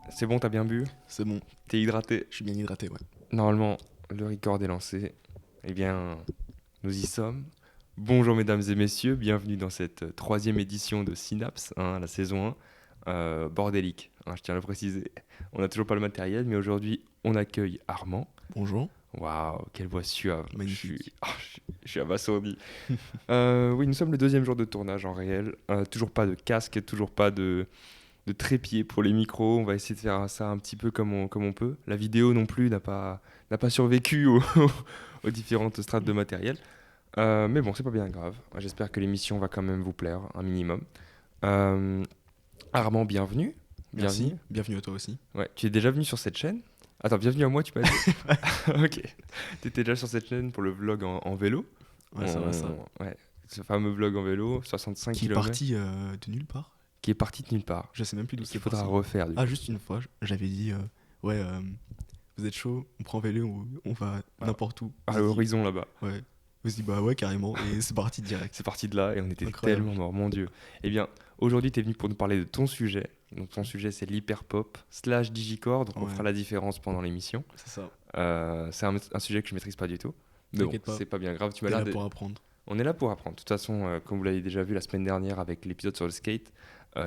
C'est bon, t'as bien bu? C'est bon, T'es hydraté? je suis bien hydraté, ouais. Normalement, le record est lancé. Eh bien, nous y sommes. Bonjour mesdames et messieurs, bienvenue dans cette troisième édition de Synapse, la saison 1, bordélique, je tiens à le préciser. On n'a toujours pas le matériel, mais aujourd'hui, on accueille Armand. Bonjour, Waouh, quelle voix suave. magnifique. Je suis abasourdi. Oui, nous sommes le deuxième jour de tournage en réel. Toujours pas de casque, toujours pas de trépied pour les micros. On va essayer de faire ça un petit peu comme on peut. La vidéo non plus n'a pas survécu aux différentes strates de matériel. Mais bon, c'est pas bien grave. J'espère que l'émission va quand même vous plaire, un minimum. Euh, Armand, bienvenue. Merci, bienvenue à toi aussi. Ouais, tu es déjà venu sur cette chaîne? Attends, bienvenue à moi, tu m'as dit? Ok. Tu étais déjà sur cette chaîne pour le vlog en vélo? Ouais, ça va, ça. Ouais, ce fameux vlog en vélo, 65 Qui est km, parti de nulle part. qui est parti de nulle part. Je sais même plus d'où Qu'il c'est faudra parti. refaire, du coup. Ah, juste une fois, j'avais dit, ouais, vous êtes chaud, on prend un vélo, on va Ah. n'importe où. À Vous dit, l'horizon là-bas. ouais. Vous dit, bah ouais, carrément, et c'est parti direct. C'est parti de là et on était Incroyable. tellement morts, mon Dieu. Eh bien, aujourd'hui, tu es venu pour nous parler de ton sujet. Donc, ton sujet, c'est l'hyperpop / digicore. Donc, on Ouais. fera la différence pendant l'émission. C'est ça, C'est un sujet que je maîtrise pas du tout. Mais bon, t'inquiète pas, c'est pas bien grave. Tu m'as t'es l'air là de... pour apprendre. On est là pour apprendre. De toute façon, comme vous l'avez déjà vu la semaine dernière avec l'épisode sur le skate,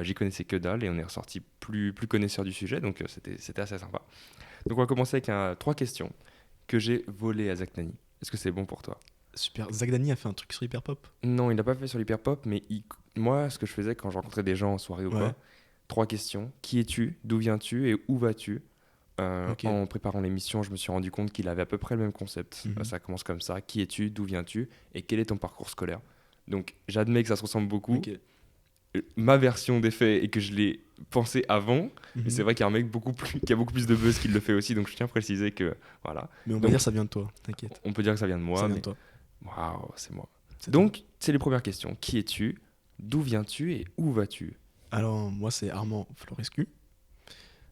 j'y connaissais que dalle et on est ressorti plus connaisseur du sujet. Donc, c'était assez sympa. Donc, on va commencer avec 3 questions que j'ai volées à Zach Nani. Est-ce que c'est bon pour toi? Super, Zach Dani a fait un truc sur Hyperpop. Non, il n'a pas fait sur l'hyperpop, mais moi, ce que je faisais quand je rencontrais des gens en soirée ou Ouais. quoi, 3 questions. Qui es-tu? D'où viens-tu? Et où vas-tu? Ok. En préparant l'émission, je me suis rendu compte qu'il avait à peu près le même concept. Mhm. Ça commence comme ça. Qui es-tu? D'où viens-tu? Et quel est ton parcours scolaire? Donc, j'admets que ça se ressemble beaucoup. Ok. Ma version des faits est que je l'ai pensé avant, mais Mhm. c'est vrai qu'il y a un mec qui a beaucoup plus de buzz qui le fait aussi, donc je tiens à préciser que, voilà. Mais on va Donc, dire ça vient de toi, t'inquiète. on peut dire que ça vient de moi, Ça vient de mais toi. waouh, c'est moi. C'est Donc, c'est les premières questions. Qui es-tu? D'où viens-tu et où vas-tu? Alors, moi, c'est Armand Florescu.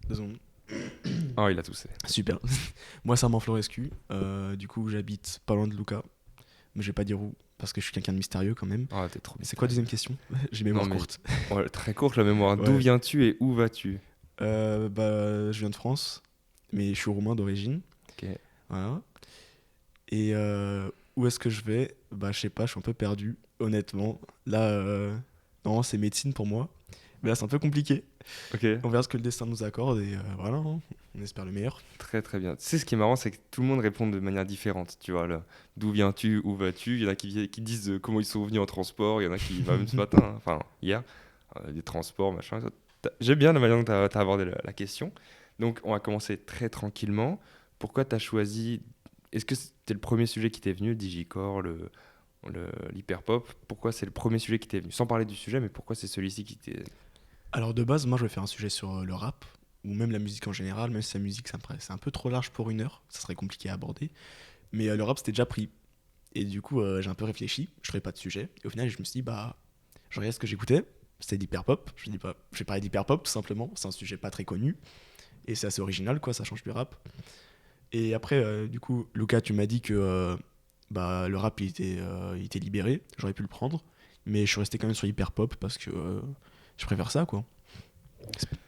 2 secondes. Oh, il a toussé. Super. Moi, c'est Armand Florescu. Du coup, j'habite pas loin de Lucas. Mais je vais pas dire où, parce que je suis quelqu'un de mystérieux quand même. Oh, t'es trop Mais c'est quoi la deuxième question? J'ai mémoire Non, mais- courte. Ouais, très courte la mémoire. Ouais. D'où viens-tu et où vas-tu? Bah, je viens de France, mais je suis roumain d'origine. Ok. Voilà. Et où est-ce que je vais? Bah, je sais pas, je suis un peu perdu, honnêtement. Là, non, c'est médecine pour moi. Mais là, c'est un peu compliqué. Ok. On verra ce que le destin nous accorde et voilà, hein. On espère le meilleur. Très très bien. Tu sais, ce qui est marrant, c'est que tout le monde répond de manière différente. Tu vois, là. D'où viens-tu? Où vas-tu? Il y en a qui disent comment ils sont venus en transport. Il y en a qui, même ce matin, enfin hier, des transports, machin. J'aime bien la manière dont tu as abordé la question. Donc, on va commencer très tranquillement. Pourquoi tu as choisi... Est-ce que c'était le premier sujet qui t'est venu, le digicore, l'hyperpop? Pourquoi c'est le premier sujet qui t'est venu? Sans parler du sujet, mais pourquoi c'est celui-ci qui t'est... Alors de base, moi je vais faire un sujet sur le rap, ou même la musique en général, même si la musique c'est un peu trop large pour 1 heure, ça serait compliqué à aborder. Mais le rap c'était déjà pris. Et du coup j'ai un peu réfléchi, je trouvais pas de sujet. Et au final je me suis dit bah je regarde ce que j'écoutais, c'était l'hyperpop. Je me dis bah je vais parler d'hyperpop tout simplement, c'est un sujet pas très connu. Et c'est assez original quoi, ça change du rap. Et après du coup Lucas tu m'as dit que bah, le rap il était libéré, j'aurais pu le prendre. Mais je suis resté quand même sur l'hyperpop parce que je préfère ça quoi.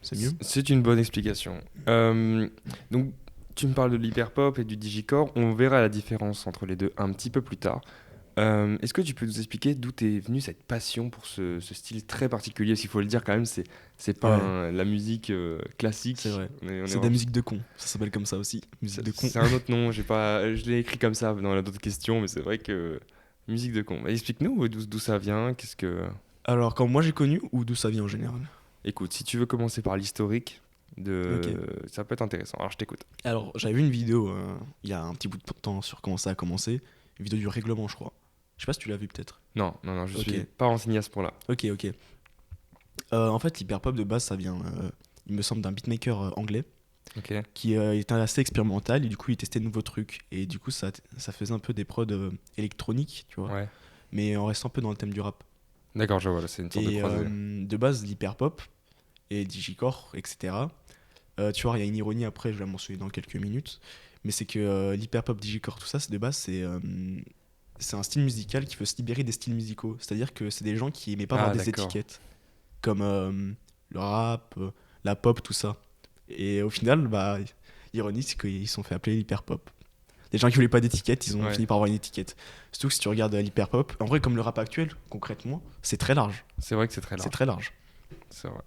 C'est mieux. C'est une bonne explication. Donc, tu me parles de l'hyperpop et du digicore. On verra la différence entre les deux un petit peu plus tard. Est-ce que tu peux nous expliquer d'où t'es venue cette passion pour ce style très particulier? S'il faut le dire quand même, c'est pas Ouais. la musique classique. C'est vrai. On est C'est de la musique de con. Ça s'appelle comme ça aussi. Musique de con. C'est un autre nom. Je l'ai écrit comme ça dans la d'autres questions, mais c'est vrai que musique de con. Bah, explique-nous d'où ça vient. Qu'est-ce que... Alors, quand moi j'ai connu, ou d'où ça vient en général? Écoute, si tu veux commencer par l'historique Ok. ça peut être intéressant. Alors, je t'écoute. Alors, j'avais vu une vidéo il y a un petit bout de temps sur comment ça a commencé. Une vidéo du règlement, je crois. Je sais pas si tu l'as vu peut-être. Non, je Ok. suis pas renseigné à ce point-là. Ok, ok. En fait, l'hyperpop de base, ça vient, il me semble, d'un beatmaker anglais Ok. qui était assez expérimental et du coup, il testait de nouveaux trucs. Et du coup, ça faisait un peu des prods électroniques, tu vois. Ouais. Mais en restant un peu dans le thème du rap. D'accord, je vois, là, c'est une sorte de Et croisée. de base, l'hyperpop et digicore, etc. Tu vois, il y a une ironie après, je vais la mentionner dans quelques minutes. Mais c'est que l'hyperpop, digicore, tout ça, c'est de base, c'est un style musical qui veut se libérer des styles musicaux. C'est-à-dire que c'est des gens qui aimaient pas Ah, avoir des d'accord. étiquettes. Comme le rap, la pop, tout ça. Et au final, bah, ironie, c'est qu'ils se sont fait appeler l'hyper pop. Les gens qui voulaient pas d'étiquette, ils ont Ouais. fini par avoir une étiquette. Surtout que si tu regardes l'hyper pop, en vrai, comme le rap actuel, concrètement, c'est très large. C'est vrai que c'est très C'est large. très large. C'est vrai.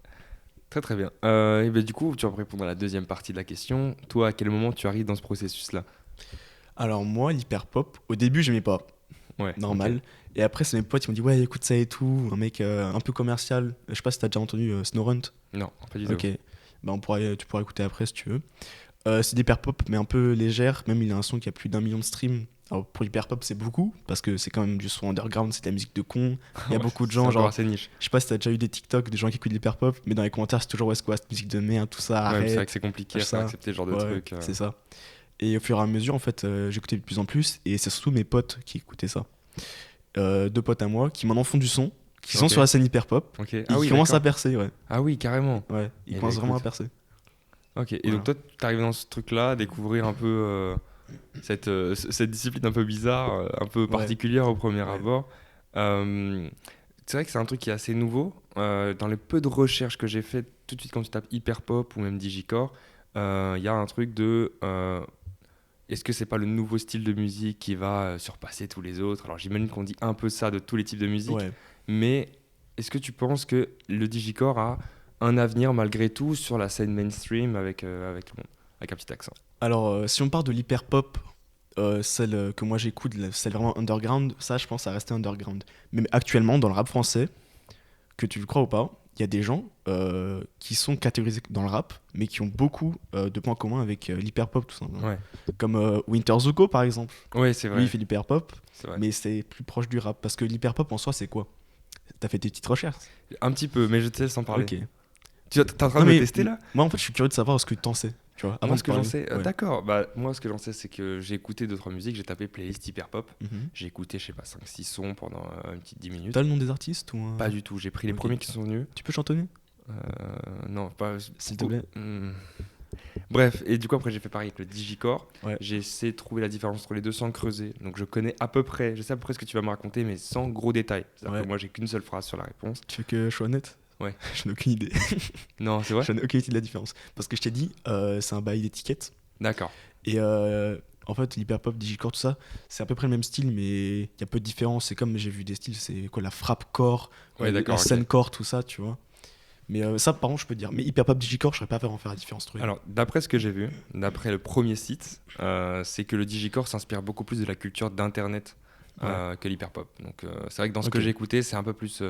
Très très bien. Et ben, du coup, tu vas me répondre à la deuxième partie de la question. Toi, à quel moment tu arrives dans ce processus-là? Alors moi, l'hyper pop, au début, j'aimais pas. Ouais. Normal. Ok. Et après, c'est mes potes qui m'ont dit, ouais, écoute ça et tout. Un mec un peu commercial. Je sais pas si t'as déjà entendu Snowrunt. Non, pas du tout. Ok. Bah, tu pourras écouter après si tu veux. C'est d'hyper pop, mais un peu légère. Même il a un son qui a plus d'1 million de streams. Alors pour hyper pop, c'est beaucoup, parce que c'est quand même du son underground, c'est de la musique de con. Il y a Ouais, beaucoup de c'est gens, encore genre, assez niche. je sais pas si t'as déjà eu des TikTok, des gens qui écoutent l'hyper pop, mais dans les commentaires, c'est toujours West Coast, musique de merde, tout ça, Ouais, mais c'est vrai arrête, que c'est compliqué à lâche faire ça. accepter ce genre de Ouais, truc. c'est ça. Et au fur et à mesure, en fait, j'écoutais de plus en plus, et c'est surtout mes potes qui écoutaient ça. 2 potes à moi qui m'en font du son, qui sont Ok. sur la scène hyper pop, Ok. et Ah qui oui, commencent à d'accord. percer, ouais. Ah oui, carrément. Ouais, ils Eh ben, commencent vraiment à écoute. percer. Ok. Et Voilà. donc toi, tu arrives dans ce truc-là, à découvrir un peu cette discipline un peu bizarre, un peu Ouais, particulière au premier ouais, abord. Euh, c'est vrai que c'est un truc qui est assez nouveau. Dans les peu de recherches que j'ai fait, tout de suite quand tu tapes hyper pop ou même digicore, il y a un truc de est-ce que c'est pas le nouveau style de musique qui va surpasser tous les autres? Alors j'imagine qu'on dit un peu ça de tous les types de musique, ouais. mais est-ce que tu penses que le digicore a un avenir malgré tout sur la scène mainstream avec le monde, avec un petit accent? Alors, si on part de l'hyper pop, celle que moi j'écoute, celle vraiment underground, ça je pense ça restait underground. Mais actuellement, dans le rap français, que tu le crois ou pas, il y a des gens qui sont catégorisés dans le rap, mais qui ont beaucoup de points communs avec l'hyper pop, tout simplement. Ouais, Comme Winter Zuko par exemple. ouais, c'est Lui il vrai, fait l'hyper pop, c'est vrai. mais c'est plus proche du rap. Parce que l'hyper pop en soi, c'est quoi? T'as fait tes petites recherches? Un petit peu, mais je te laisse en parler. Ok. Tu es en train Non de me mais tester là? moi en fait je suis curieux de savoir ce que t'en sais, tu vois, avant Moi, de ce que j'en parler. sais, Ouais. d'accord. Bah, moi, ce que j'en sais, c'est que j'ai écouté 2 3 musiques, j'ai tapé playlist hyper pop. Mhm. J'ai écouté, je sais pas, 5 6 sons pendant une petite 10 T'as minutes. le nom des artistes ou Pas du tout, j'ai pris les Ok. premiers qui sont venus. Tu peux chantonner? Euh, non, pas. S'il te plaît. Bref, et du coup, après, j'ai fait pareil avec le Digicore. Ouais. J'ai essayé de trouver la différence entre les deux sans creuser. Donc, je connais à peu près, je sais à peu près ce que tu vas me raconter, mais sans gros détails. C'est-à-dire Ouais. que moi, j'ai qu'une seule phrase sur la réponse. Tu veux que je sois honnête? Ouais. Je n'ai aucune idée. Non, c'est vrai? Je n'ai aucune idée de la différence. Parce que je t'ai dit, c'est un bail d'étiquette. D'accord. Et en fait, l'hyperpop, digicore, tout ça, c'est à peu près le même style, mais il y a peu de différence. C'est comme j'ai vu des styles, c'est quoi la frappe core, Ouais, d'accord, la ok. scène core, tout ça, tu vois. Mais ça, par contre, je peux te dire. Mais hyperpop, digicore, je saurais pas faire en faire la différence. Trop. Alors, d'après ce que j'ai vu, d'après le premier site, c'est que le Digicore s'inspire beaucoup plus de la culture d'Internet que l'hyperpop. Donc, c'est vrai que dans ce que Ok. j'ai écouté, c'est un peu plus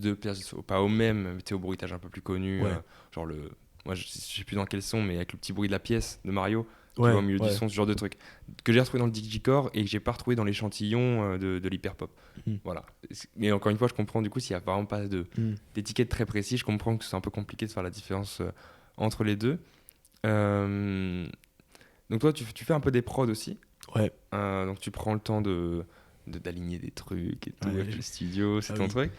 de pièces, pas au même, mais tu sais, au bruitage un peu plus connu. Ouais. Genre moi, je sais plus dans quel son, mais avec le petit bruit de la pièce de Mario, tu Ouais, vois, au milieu du ouais. son, ce genre de truc. Que j'ai retrouvé dans le Digicore et que j'ai pas retrouvé dans l'échantillon de l'hyperpop. Mhm. Voilà. Mais encore une fois, je comprends du coup, s'il y a vraiment pas Mhm. d'étiquette très précis, je comprends que c'est un peu compliqué de faire la différence entre les deux. Euh, donc toi, tu fais un peu des prods aussi. Ouais. Donc tu prends le temps d'aligner des trucs et tout Ouais, avec le studio, c'est Ah ton oui. truc.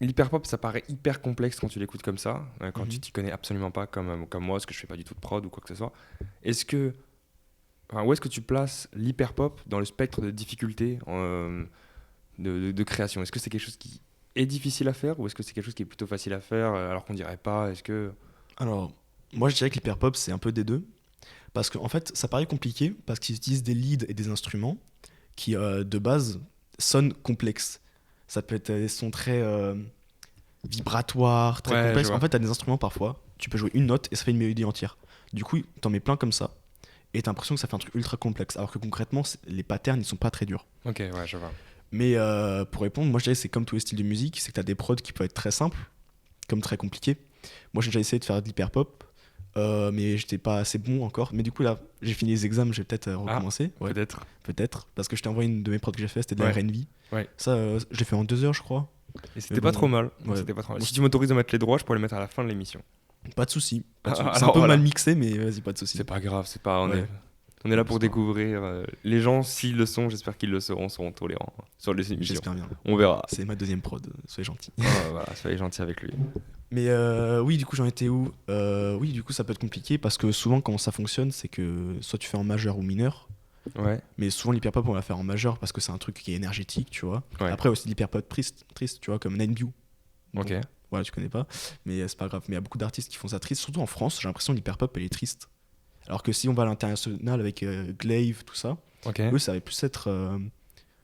L'hyperpop, ça paraît hyper complexe quand tu l'écoutes comme ça, quand tu Mhm. t'y connais absolument pas comme moi, parce que je fais pas du tout de prod ou quoi que ce soit. Est-ce que, où est-ce que tu places l'hyperpop dans le spectre de difficulté de création? Est-ce que c'est quelque chose qui est difficile à faire ou est-ce que c'est quelque chose qui est plutôt facile à faire alors qu'on dirait pas? Est-ce que... Alors, moi, je dirais que l'hyperpop, c'est un peu des deux. Parce qu'en fait, ça paraît compliqué, parce qu'ils utilisent des leads et des instruments qui, de base, sonnent complexes. Ça peut être des sons très vibratoires, très Ouais, je complexes. En vois. fait, t'as des instruments parfois, tu peux jouer une note et ça fait une mélodie entière. Du coup, t'en mets plein comme ça. Et t'as l'impression que ça fait un truc ultra complexe. Alors que concrètement, les patterns, ils sont pas très durs. Ok, ouais, je vois. Mais pour répondre, moi je dirais que c'est comme tous les styles de musique, c'est que t'as des prods qui peuvent être très simples, comme très compliqués. Moi j'ai déjà essayé de faire de l'hyperpop, mais j'étais pas assez bon encore. Mais du coup là, j'ai fini les examens, je vais peut-être recommencer. Ouais, Peut-être. peut-être. Parce que je t'ai envoyé une de mes prods que j'ai fait, c'était de la Ouais. R&B. Ouais. Ça, je l'ai fait en 2 heures, je crois. Et c'était Mais pas bon, trop mal. ouais. C'était pas trop mal. Moi, Si tu m'autorises à mettre les droits, je pourrais les mettre à la fin de l'émission. Pas de souci. Ah, C'est un alors, peu voilà. mal mixé, mais vas-y, pas de souci. C'est pas grave, c'est pas. Ouais. On est là pour C'est pas découvrir. Les gens, s'ils le sont, j'espère qu'ils le seront tolérants sur les émissions. J'espère bien. On verra. C'est ma deuxième prod, soyez gentil. Voilà, soyez gentils avec lui. Mais oui, du coup, j'en étais où? Oui, du coup, ça peut être compliqué parce que souvent, quand ça fonctionne, c'est que soit tu fais en majeur ou mineur. Ouais. Mais souvent, l'hyperpop, on va faire en majeur parce que c'est un truc qui est énergétique, tu vois. Ouais. Après, aussi l'hyperpop triste, tu vois, comme Nine View. Ok. voilà, tu connais pas, mais c'est pas grave. Mais il y a beaucoup d'artistes qui font ça triste, surtout en France. J'ai l'impression que l'hyperpop, elle est triste. Alors que si on va à l'international avec Glaive, tout ça, Ok. eux, ça va plus être,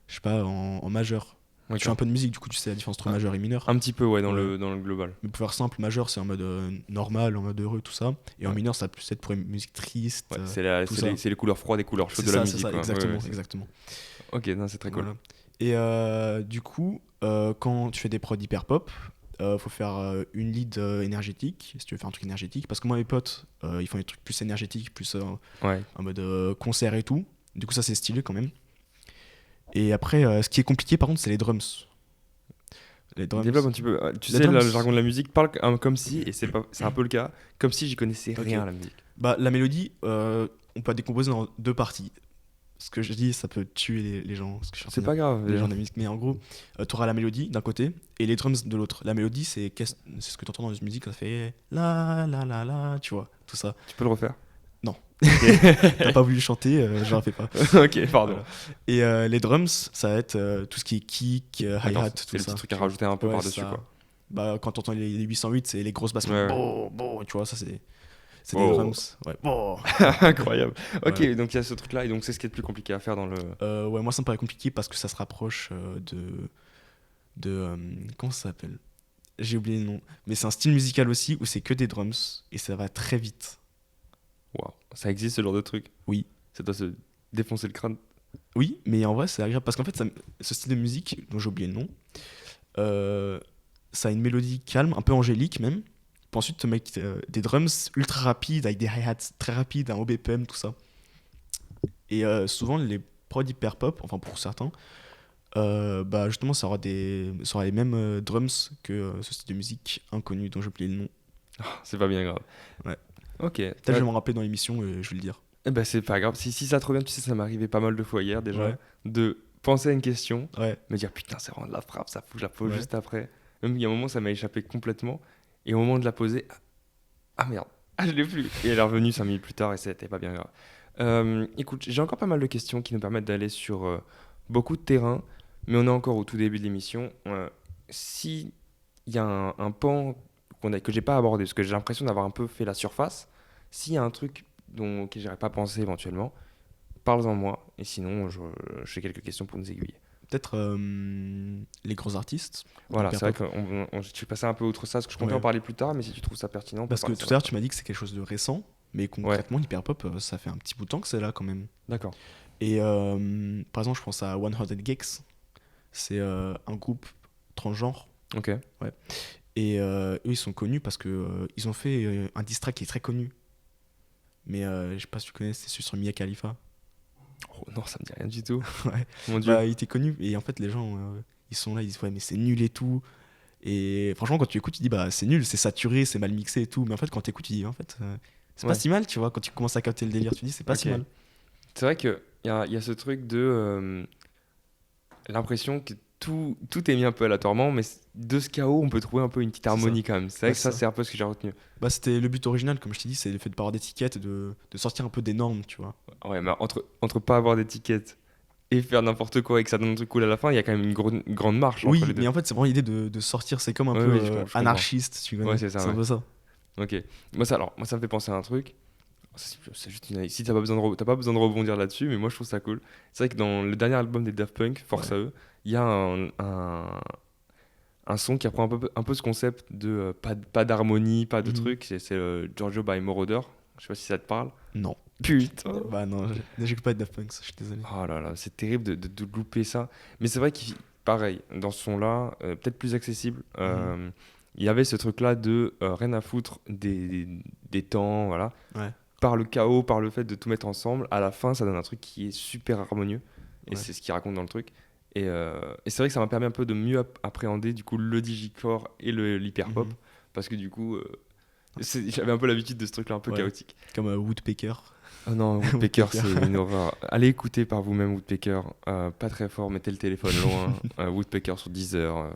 je sais pas, en majeur. Tu fais un peu de musique, du coup, tu sais la différence entre majeur et mineur. Un petit peu, ouais, dans Ouais. le global. Mais pour faire simple, majeur, c'est en mode normal, en mode heureux, tout ça. Et en Ouais. mineur, ça va plus être pour une musique triste. Ouais, tout ça. c'est les couleurs froides et couleurs chaudes C'est de la ça, musique. c'est ça, quoi. exactement, Ouais, ouais, exactement. ok, non, c'est très cool. Voilà. Et du coup, quand tu fais des prods hyper pop, faut faire une lead énergétique, si tu veux faire un truc énergétique. Parce que moi, mes potes, ils font des trucs plus énergétiques, plus Ouais. en mode concert et tout. Du coup, ça, c'est stylé quand même. Et après, ce qui est compliqué, par contre, c'est les drums. Les drums. Développe un petit peu. Tu Les sais, drums. le jargon de la musique parle comme si, et c'est un peu le cas, comme si j'y connaissais Ok. rien à la musique. Bah, la mélodie, on peut la décomposer en deux parties. Ce que je dis, ça peut tuer les gens. Ce que je suis en train C'est de pas dire. grave. Les gens de la musique. Mais en gros, tu auras la mélodie d'un côté et les drums de l'autre. La mélodie, c'est ce que tu entends dans une musique, ça fait la la la la, tu vois, tout ça. Tu peux le refaire? T'as pas voulu chanter, je la fais pas. Ok, pardon. Voilà. Et les drums, ça va être tout ce qui est kick, hi-hat, D'accord, tout c'est le ça. petit truc à rajouter un peu Ouais, par-dessus, ça. quoi. Bah, quand t'entends les 808, c'est les grosses basses. Ouais. Bon, bon, tu vois, ça c'est Oh. des drums. Ouais, bon. Incroyable. Ok, Voilà. donc il y a ce truc-là, et donc c'est ce qui est le plus compliqué à faire dans le. Ouais, moi ça me paraît compliqué parce que ça se rapproche de comment ça s'appelle? J'ai oublié le nom. Mais c'est un style musical aussi où c'est que des drums et ça va très vite. Waouh, ça existe ce genre de truc? Oui. Ça doit se défoncer le crâne. Oui, mais en vrai c'est agréable parce qu'en fait ce style de musique dont j'ai oublié le nom, ça a une mélodie calme, un peu angélique même. Puis ensuite te mettre des drums ultra rapides avec des hi-hats très rapides, un haut BPM, tout ça. Et souvent les prods hyper pop, enfin pour certains, bah justement ça aura les mêmes drums que ce style de musique inconnu dont j'ai oublié le nom. C'est pas bien grave. Ouais. Ok. Peut-être que je vais me rappeler dans l'émission et je vais le dire. Eh ben, c'est pas grave. Si ça te revient, tu sais, ça m'est arrivé pas mal de fois hier déjà, Ouais. de penser à une question, Ouais. me dire putain, c'est vraiment de la frappe, ça faut que je la pose Ouais. juste après. Même il y a un moment, ça m'a échappé complètement. Et au moment de la poser, ah merde, je l'ai plus. Et elle est revenue 5 minutes plus tard et c'était pas bien grave. Écoute, j'ai encore pas mal de questions qui nous permettent d'aller sur beaucoup de terrains, mais on est encore au tout début de l'émission. Si il y a un pan que j'ai pas abordé, parce que j'ai l'impression d'avoir un peu fait la surface, s'il y a un truc auquel j'aurais pas pensé éventuellement, parle-en moi, et sinon je fais quelques questions pour nous aiguiller. Peut-être les gros artistes. Voilà, hyper c'est vrai pop. que je suis passé un peu outre ça, parce que je comptais Ouais. en parler plus tard, mais si tu trouves ça pertinent, on peut Parce que parler tout de à l'heure tu m'as dit que c'est quelque chose de récent, mais concrètement l'hyper pop ça fait un petit bout de temps que c'est là quand même. D'accord. Et par exemple je pense à One Hundred Geeks, c'est un groupe transgenre. Ok. Et eux, ils sont connus parce que ils ont fait un diss track qui est très connu. Mais je sais pas si tu connais, c'est celui sur Mia Khalifa. Oh non, ça me dit rien du tout. Ouais. Mon dieu. Bah, il était connu. Et en fait, les gens, ils sont là, ils disent ouais, mais c'est nul et tout. Et franchement, quand tu écoutes, tu dis bah c'est nul, c'est saturé, c'est mal mixé et tout. Mais en fait, quand tu écoutes, tu dis en fait, c'est Ouais. pas si mal, tu vois. Quand tu commences à capter le délire, tu dis c'est pas si Ok. mal. C'est vrai qu'il y a ce truc de l'impression que tout est mis un peu aléatoirement, mais de ce chaos, on peut trouver un peu une petite C'est harmonie quand même. C'est vrai Ouais, que ça, c'est ça. c'est un peu ce que j'ai retenu. Bah, c'était le but original, comme je t'ai dit, c'est le fait de pas avoir d'étiquette, de sortir un peu des normes, tu vois. Ouais, mais entre pas avoir d'étiquette et faire n'importe quoi et que ça donne un truc cool à la fin, il y a quand même une grande marche Oui, entre les deux. mais en fait, c'est vraiment l'idée de sortir, c'est comme un Ouais, peu oui, je comprends. anarchiste, tu connais. Ouais, c'est ça, un ouais. peu ça. Ok. Moi, ça me fait penser à un truc. C'est juste si t'as pas besoin de rebondir là-dessus, mais moi je trouve ça cool. C'est vrai que dans le dernier album des Daft Punk, Force à eux, il y a un son qui reprend un peu ce concept de pas d'harmonie, pas de Mhm. truc. C'est Giorgio by Moroder. Je sais pas si ça te parle. Non. Putain. Bah non, j'écoute pas de Daft Punk, je suis désolé. Oh là là, c'est terrible de louper ça. Mais c'est vrai qu'il pareil, dans ce son-là, peut-être plus accessible. Il y avait ce truc-là de rien à foutre des temps, voilà. Ouais. Par le chaos, par le fait de tout mettre ensemble, à la fin, ça donne un truc qui est super harmonieux. Et Ouais. c'est ce qu'il raconte dans le truc. Et c'est vrai que ça m'a permis un peu de mieux appréhender du coup le digicore et l'hyperpop. Mhm. Parce que du coup, j'avais un peu l'habitude de ce truc-là un peu Ouais. chaotique. Comme Woodpecker. Oh non, Woodpecker, Woodpecker. c'est une horreur. Allez écouter par vous-même Woodpecker. Pas très fort, mettez le téléphone loin. Woodpecker sur Deezer. Non,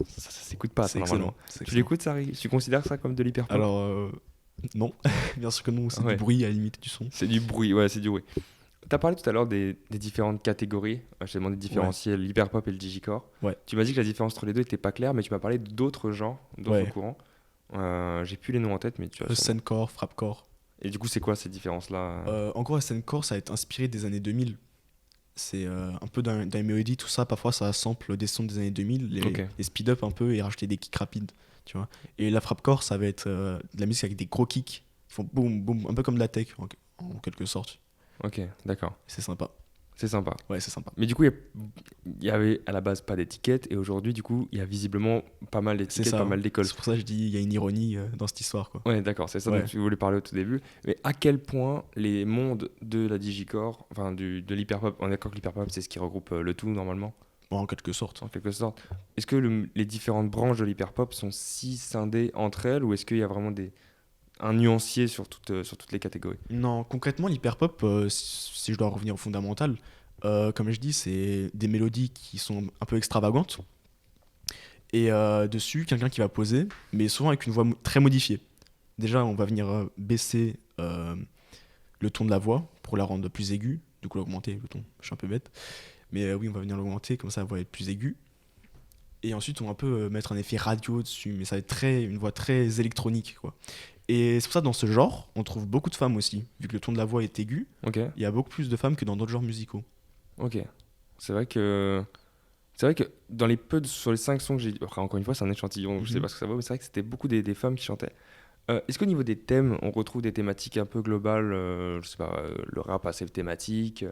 ça s'écoute pas, ça, C'est normalement. excellent. c'est Tu excellent. l'écoutes, ça, Rick? Tu considères ça comme de l'hyperpop? Alors, non. Bien sûr que non, c'est Ouais. du bruit à la limite du son. C'est du bruit, ouais, c'est du bruit. T'as parlé tout à l'heure des différentes catégories. Je t'ai demandé de différencier l'hyperpop et le digicore. Ouais. Tu m'as dit que la différence entre les deux était pas claire, mais tu m'as parlé d'autres genres, d'autres Ouais. courants. J'ai plus les noms en tête, mais tu as sûrement. Scène-core, frappe-core. Et du coup, c'est quoi ces différences-là? En gros, la scène-core, ça a été inspiré des années 2000. C'est un peu dans les mélodies, tout ça. Parfois, ça sample des sons des années 2000, Ok. les speed-up un peu et rajouter des kicks rapides, tu vois. Et la frappe-core, ça va être de la musique avec des gros kicks. Ils font boum, boum, un peu comme de la tech, en quelque sorte. Ok, d'accord. C'est sympa. C'est sympa. Ouais, c'est sympa. Mais du coup, il y avait à la base pas d'étiquette, et aujourd'hui, du coup, il y a visiblement pas mal C'est d'étiquettes, ça. pas mal d'écoles. C'est pour ça que je dis, il y a une ironie dans cette histoire, quoi. Ouais, d'accord, c'est ça Ouais. dont tu voulais parler au tout début. Mais à quel point les mondes de la digicore, enfin de l'hyperpop, on est d'accord que l'hyperpop, c'est ce qui regroupe le tout normalement, Bon, en quelque sorte. en quelque sorte. Est-ce que les différentes branches de l'hyperpop sont si scindées entre elles, ou est-ce qu'il y a vraiment un nuancier sur toutes les catégories? Non, concrètement, l'hyperpop, si je dois revenir au fondamental, comme je dis, c'est des mélodies qui sont un peu extravagantes. Et dessus, quelqu'un qui va poser, mais souvent avec une voix très modifiée. Déjà, on va venir baisser le ton de la voix pour la rendre plus aiguë. Du coup, l'augmenter, le ton, je suis un peu bête. Mais oui, on va venir l'augmenter, comme ça, la voix va être plus aiguë. Et ensuite, on va un peu mettre un effet radio dessus, mais ça va être une voix très électronique, quoi. Et c'est pour ça, dans ce genre, on trouve beaucoup de femmes aussi. Vu que le ton de la voix est aigu, Ok, il y a beaucoup plus de femmes que dans d'autres genres musicaux. ok. C'est vrai que dans sur les 5 sons que j'ai, après encore une fois c'est un échantillon, je sais Mhm. pas ce que ça vaut, mais c'est vrai que c'était beaucoup des femmes qui chantaient. Est-ce qu'au niveau des thèmes, on retrouve des thématiques un peu globales, je sais pas, le rap a ses thématiques,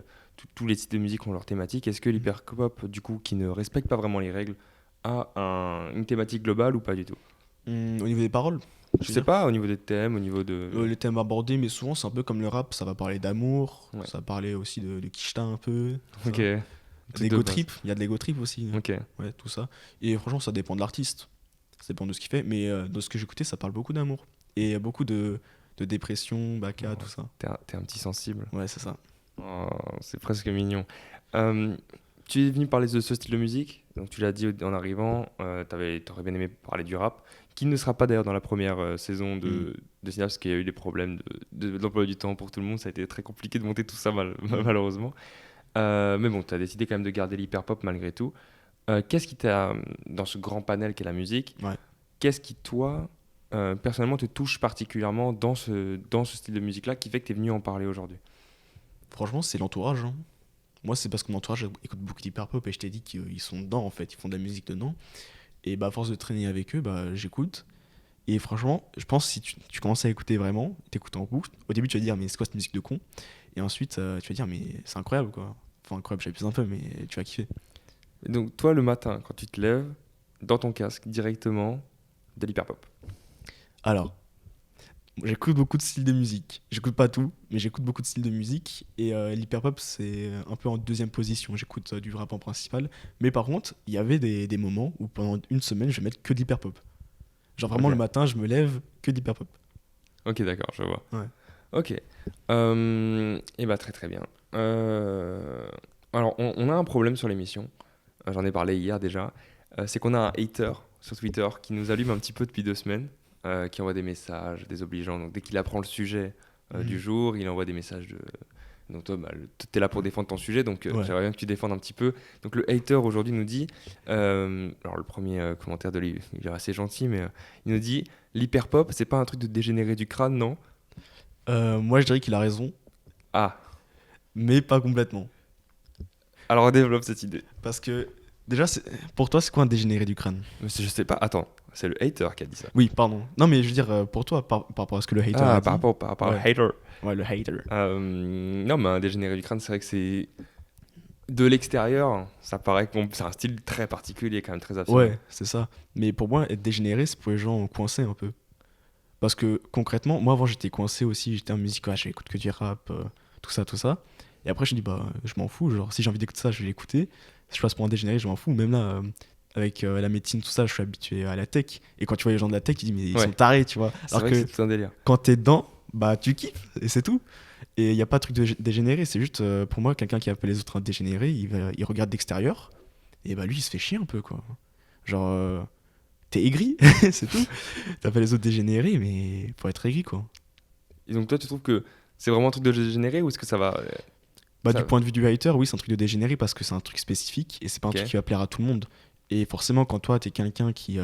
tous les styles de musique ont leurs thématiques. Est-ce que l'hyperpop, du coup, qui ne respecte pas vraiment les règles, a une thématique globale ou pas du tout? Au niveau des paroles, Je je veux sais dire, pas, au niveau des thèmes, au niveau de... les thèmes abordés, mais souvent c'est un peu comme le rap, ça va parler d'amour, Ouais. ça va parler aussi de quicheta un peu, Ok, ça. truc de L'ego base. trip, il y a de l'ego trip aussi, hein. Ok, Ouais, tout ça. Et franchement, ça dépend de l'artiste, ça dépend de ce qu'il fait, mais de ce que j'écoutais, ça parle beaucoup d'amour. Et beaucoup de dépression, baka, Oh, tout ça. t'es un petit sensible. Ouais, c'est ça. Oh, c'est presque mignon. Euh, Tu es venu parler de ce style de musique, donc tu l'as dit en arrivant, t'aurais bien aimé parler du rap, qui ne sera pas d'ailleurs dans la première saison de Synapse, parce qu'il y a eu des problèmes d'emploi du temps pour tout le monde, ça a été très compliqué de monter tout ça malheureusement. Mais bon, tu as décidé quand même de garder l'hyper-pop malgré tout. Qu'est-ce qui t'a, dans ce grand panel qu'est la musique, Ouais. qu'est-ce qui toi, personnellement, te touche particulièrement dans ce style de musique-là, qui fait que tu es venu en parler aujourd'hui? Franchement, c'est l'entourage, hein. Moi, c'est parce que mon entourage écoute beaucoup d'hyperpop et je t'ai dit qu'ils sont dedans, en fait, ils font de la musique dedans. Et bah, à force de traîner avec eux, bah, j'écoute. Et franchement, je pense que si tu commences à écouter vraiment, t'écoutes en boucle, au début tu vas dire mais c'est quoi cette musique de con? Et ensuite tu vas dire mais c'est incroyable quoi. Enfin incroyable, j'abuse un peu mais tu vas kiffer. Et donc toi, le matin, quand tu te lèves, dans ton casque, directement, de l'hyper-pop. Alors, j'écoute beaucoup de styles de musique. J'écoute pas tout, mais j'écoute beaucoup de styles de musique. Et l'hyperpop c'est un peu en deuxième position. J'écoute du rap en principal. Mais par contre, il y avait des moments où pendant une semaine je vais mettre que de l'hyperpop. Genre vraiment Ok. le matin je me lève que d'hyperpop. Ok, d'accord, je vois. Ouais. Ok. Et bah très très bien. Alors, on a un problème sur l'émission. J'en ai parlé hier déjà. C'est qu'on a un hater sur Twitter qui nous allume un petit peu depuis 2 semaines, qui envoie des messages désobligeants. Donc dès qu'il apprend le sujet du jour, il envoie des messages de... Donc toi, bah, t'es là pour défendre ton sujet, donc Ouais. j'aimerais bien que tu défendes un petit peu. Donc le hater aujourd'hui nous dit, alors le premier commentaire de lui, il est assez gentil, mais il nous dit, l'hyperpop, c'est pas un truc de dégénéré du crâne, non? Moi je dirais qu'il a raison, Ah, mais pas complètement. alors on développe cette idée. Parce que, déjà, pour toi, c'est quoi un dégénéré du crâne? Mais je sais pas, attends, c'est le hater qui a dit ça. Oui, pardon. Non, mais je veux dire, pour toi, par rapport à ce que le hater a Ah, dit. par rapport au Ouais. hater. Ouais, le hater. Non, mais un dégénéré du crâne, c'est vrai que c'est... De l'extérieur, ça paraît que c'est un style très particulier, quand même très affirmé. Ouais, c'est ça. Mais pour moi, être dégénéré, c'est pour les gens coincés un peu. Parce que, concrètement, moi, avant, j'étais coincé aussi. J'étais en musique, ouais, j'écoute que du rap, tout ça, tout ça. Et après, je me dis, bah, je m'en fous. Genre, si j'ai envie d'écouter ça, je vais l'écouter. Si je passe pour un dégénéré, je m'en fous. Même là, avec la médecine, tout ça, je suis habitué à la tech. Et quand tu vois les gens de la tech, tu dis, mais ils Ouais. sont tarés, tu vois. C'est Alors vrai que que c'est tout un délire. quand t'es dedans, bah tu kiffes et c'est tout. Et il n'y a pas de truc de dégénéré, c'est juste pour moi quelqu'un qui appelle les autres un dégénéré, il regarde d'extérieur et bah lui il se fait chier un peu quoi. Genre t'es aigri, c'est tout. T'appelles les autres dégénérés mais faut être aigri quoi. Et donc toi, tu trouves que c'est vraiment un truc de dégénéré ou est-ce que ça va... Bah, Ça- du point de vue du hater, oui, c'est un truc de dégénéré parce que c'est un truc spécifique et c'est pas un Ok. truc qui va plaire à tout le monde. Et forcément, quand toi, t'es quelqu'un qui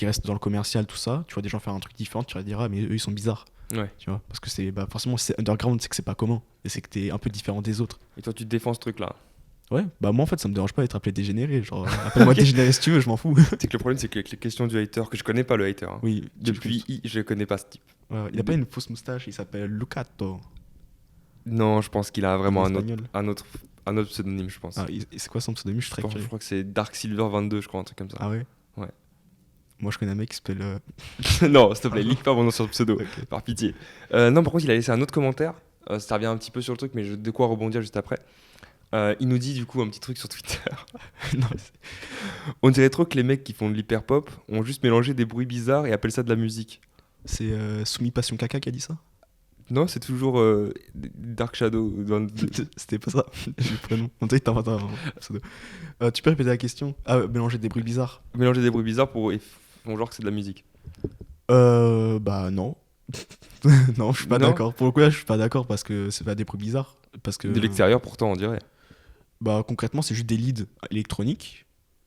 reste dans le commercial, tout ça, tu vois des gens faire un truc différent, tu vas te dire, ah, mais eux, ils sont bizarres. Ouais. Tu vois, parce que c'est bah, forcément, c'est underground, c'est que c'est pas commun et c'est que t'es un peu différent des autres. Et toi, tu te défends ce truc-là. Ouais, bah, moi, en fait, ça me dérange pas d'être appelé dégénéré. Genre, appelle-moi Ok. dégénéré si tu veux, je m'en fous. C'est que le problème, c'est que avec les questions du hater, que je connais pas le hater, hein. Oui, Je connais pas ce type. Ouais, il a pas une fausse moustache, il s'appelle Lucato. Non, je pense qu'il a vraiment En espagnol. un autre pseudonyme, je pense. Ah, c'est quoi son pseudonyme? Je suis très Je curieux. crois que c'est Dark Silver 22, je crois, un truc comme ça. Ah ouais? Ouais. Moi, je connais un mec qui s'appelle. Non, s'il te plaît, leak pas mon nom sur le pseudo, Ok. par pitié. Non, par contre, il a laissé un autre commentaire. Ça revient un petit peu sur le truc, mais de quoi rebondir juste après. Il nous dit du coup un petit truc sur Twitter. Non, On dirait trop que les mecs qui font de l'hyper pop ont juste mélangé des bruits bizarres et appellent ça de la musique. c'est Soumi Passion Caca qui a dit ça? Non, c'est toujours Dark Shadow. C'était pas ça. J'ai le prénom. On dirait que t'inventes un pseudo. Tu peux répéter la question? Ah, mélanger des bruits bizarres. Mélanger des bruits bizarres pour et font genre que c'est de la musique. Bah non. Non, je suis pas Non. d'accord. Pour le coup, là, je suis pas d'accord parce que c'est pas des bruits bizarres. Parce que. De l'extérieur, pourtant, on dirait. Bah concrètement, c'est juste des leads électroniques.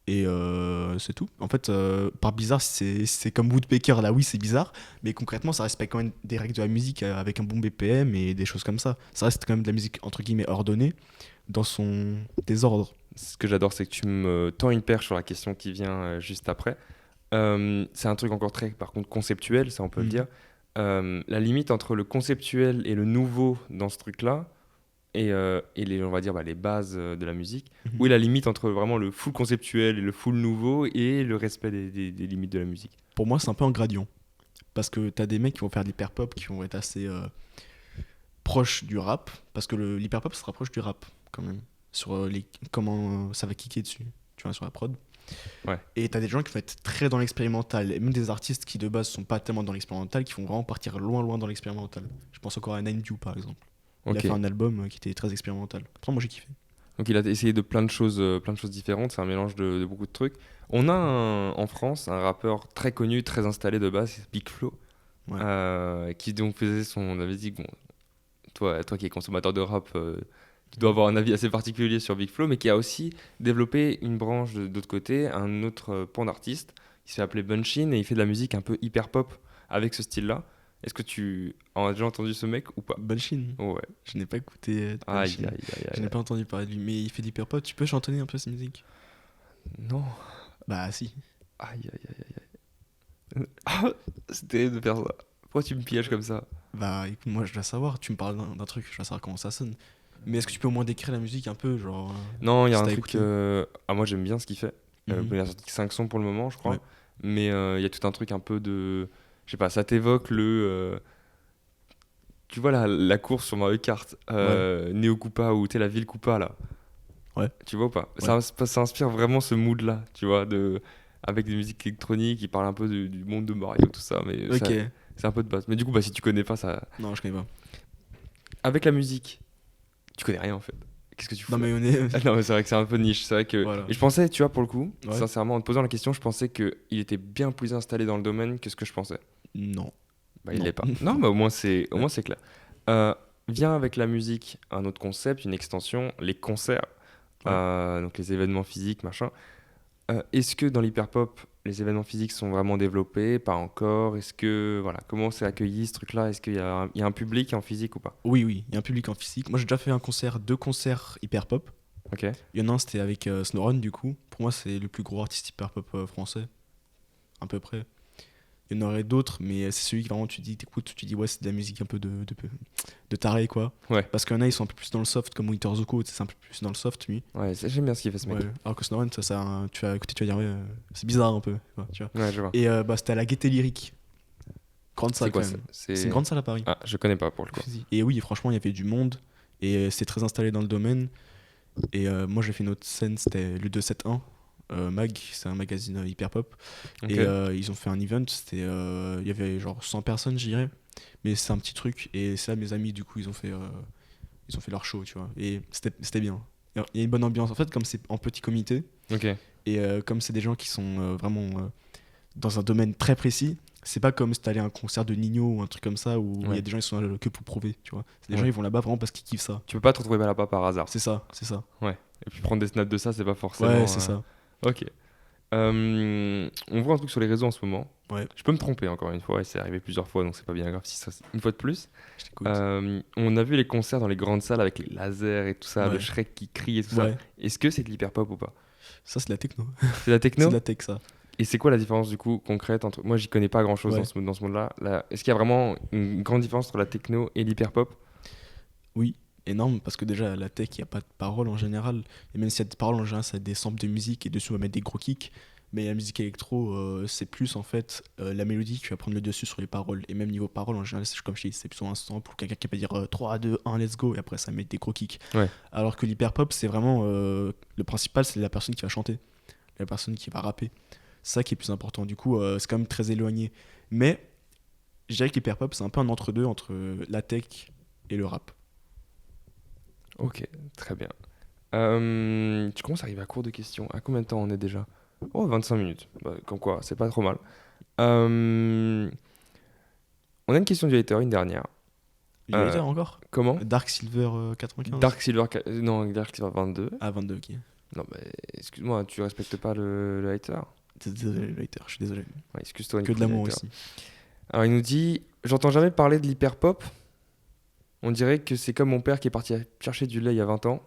Et c'est tout. En fait, par bizarre, c'est comme Woodpecker, là oui, c'est bizarre, mais concrètement, ça respecte quand même des règles de la musique avec un bon BPM et des choses comme ça. Ça reste quand même de la musique entre guillemets ordonnée dans son désordre. Ce que j'adore, c'est que tu me tends une perche sur la question qui vient juste après. C'est un truc encore très, par contre, conceptuel, ça on peut le Mhm. dire. La limite entre le conceptuel et le nouveau dans ce truc-là, et les, on va dire les bases de la musique, Mhm. où est la limite entre vraiment le full conceptuel et le full nouveau et le respect des limites de la musique. Pour moi, c'est un peu en gradient. Parce que t'as des mecs qui vont faire de l'hyperpop qui vont être assez proches du rap. Parce que l'hyperpop se rapproche du rap, quand même. Sur comment ça va kicker dessus, tu vois, sur la prod. Ouais. Et t'as des gens qui vont être très dans l'expérimental. Et même des artistes qui de base sont pas tellement dans l'expérimental, qui vont vraiment partir loin, loin dans l'expérimental. Je pense encore à Nine Dew, par exemple. Il a Ok. fait un album qui était très expérimental. Pourtant, moi j'ai kiffé. Donc il a essayé de plein de choses différentes, c'est un mélange de beaucoup de trucs. On a en France un rappeur très connu, très installé de base, c'est Big Flo, Ouais. qui donc faisait son musique. Bon, toi qui es consommateur de rap, tu dois avoir un avis assez particulier sur Big Flo, mais qui a aussi développé une branche d'autre côté, un autre pan d'artiste, qui s'est appelé Bunchin, et il fait de la musique un peu hyper pop avec ce style-là. Est-ce que tu as déjà entendu ce mec ou pas? Bullshit. Ouais. Je n'ai pas écouté Aïe, Bullshit. aïe, aïe, Je aïe. n'ai pas entendu parler de lui. Mais il fait d'hyperpop. Tu peux chantonner un peu sa musique? Non. Bah si. Aïe, aïe, aïe, aïe. Ah, c'est terrible de faire ça. Pourquoi tu me pièges comme ça? Bah écoute, moi je dois savoir. Tu me parles d'un truc, je dois savoir comment ça sonne. Mais est-ce que tu peux au moins décrire la musique un peu, genre Non, il y a si un t'as truc. écouté. Moi, j'aime bien ce qu'il fait. Mhm. Il a sorti 5 sons pour le moment, je crois. Ouais. Mais il y a tout un truc un peu de. Je sais pas, ça t'évoque le. Tu vois la course sur Mario Kart, Neo Koopa ou t'es la ville Koopa là. Ouais. Tu vois ou pas? Ouais. Ça inspire vraiment ce mood là, tu vois, avec des musiques électroniques qui parlent un peu du monde de Mario, tout ça. Mais Ok. c'est un peu de base. Mais du coup, si tu connais pas ça. Non, je connais pas. Avec la musique, tu connais rien en fait. Qu'est-ce que tu fous Non là? mais on est. Ah non, mais c'est vrai que c'est un peu niche. C'est vrai que. Voilà. Et je pensais, tu vois, pour le coup, Ouais. sincèrement, en te posant la question, je pensais qu'il était bien plus installé dans le domaine que ce que je pensais. Non. Bah, il Non. l'est pas. Non, mais au moins c'est clair. Vient avec la musique un autre concept, une extension, les concerts, Ouais. donc les événements physiques, machin. Est-ce que dans l'hyperpop, les événements physiques sont vraiment développés? Pas encore. Est-ce que voilà, comment c'est accueilli ce truc-là? Est-ce qu'il y a un public en physique ou pas? Oui, oui, il y a un public en physique. Moi j'ai déjà fait deux concerts hyper pop. Ok. Il y en a un, c'était avec Snowrun du coup. Pour moi, c'est le plus gros artiste hyper pop français. À peu près. Il y en aurait d'autres, mais c'est celui qui vraiment t'écoutes, tu dis ouais, c'est de la musique un peu de taré quoi. Ouais. Parce qu'il y en a, ils sont un peu plus dans le soft, comme Winter Zuko, c'est un peu plus dans le soft lui. Ouais, j'aime bien ce qu'il fait ce mec. Ouais. Alors que Snowrun, tu vas écouter, tu vas dire ouais, c'est bizarre un peu. Ouais, tu vois. Ouais, je vois. Et bah, c'était à la Gaieté Lyrique. Grande salle C'est quoi quand ça? même. C'est une grande salle à Paris. Ah, je connais pas pour le coup. Et oui, franchement, il y avait du monde. Et c'est très installé dans le domaine. Et moi, j'ai fait une autre scène, c'était le 271. Mag, c'est un magazine hyper pop. Ok. Et ils ont fait un event, il y avait genre 100 personnes, je dirais. Mais c'est un petit truc. Et ça, mes amis, du coup, ils ont fait leur show, tu vois. Et c'était bien. Il y a une bonne ambiance. En fait, comme c'est en petit comité, Ok. et comme c'est des gens qui sont vraiment dans un domaine très précis, C'est pas comme si t'allais à un concert de Nino ou un truc comme ça où il y Ouais. a des gens qui sont là que pour prouver, tu vois. C'est des gens Ouais. ils vont là-bas vraiment parce qu'ils kiffent ça. Tu peux pas te retrouver là-bas par hasard. C'est ça, c'est ça. Ouais. Et puis prendre des snaps de ça, c'est pas Ouais, forcément. c'est ça. Ok. On voit un truc sur les réseaux en ce moment. Ouais, Je peux me tromper encore une fois, et c'est arrivé plusieurs fois, donc c'est pas bien grave si ça, une fois de plus. je t'écoute. On a vu les concerts dans les grandes salles avec les lasers et tout ça, le Ouais. Shrek qui crie et tout ça. Ouais, Est-ce que c'est de l'hyperpop ou pas? ça c'est de la techno. C'est de la C'est techno? de la tech ça. Et c'est quoi la différence du coup concrète entre... Moi j'y connais pas grand chose Ouais. dans ce monde-là. Est-ce qu'il y a vraiment une grande différence entre la techno et l'hyperpop? Oui, énorme, parce que déjà, la tech, il n'y a pas de paroles en général. Et même s'il y a des paroles en général, ça a des samples de musique et dessus, on va mettre des gros kicks. Mais la musique électro, c'est plus en fait la mélodie qui va prendre le dessus sur les paroles. Et même niveau paroles, en général, c'est comme je dis, c'est plutôt un sample ou quelqu'un qui va dire 3, 2, 1, let's go, et après ça met des gros kicks. Ouais. Alors que l'hyperpop, c'est vraiment. Le principal, c'est la personne qui va chanter, la personne qui va rapper. C'est ça qui est plus important. Du coup, c'est quand même très éloigné. Mais je dirais que l'hyperpop, c'est un peu un entre-deux entre la tech et le rap. Ok, très bien. Tu commences à arriver à court de questions. À combien de temps on est déjà? Oh, 25 minutes. Bah, comme quoi, c'est pas trop mal. On a une question du hater, une dernière. Il y a déjà encore Comment? Dark Silver 95 Non, Dark Silver 22. Ah, 22, ok. Non, mais excuse-moi, tu respectes pas le hater? Désolé, le hater, je suis désolé. Ouais, excuse-toi. Que de Nicolas, l'amour le hater. aussi. Alors, il nous dit: J'entends jamais parler de l'hyperpop. On dirait que c'est comme mon père qui est parti chercher du lait il y a 20 ans.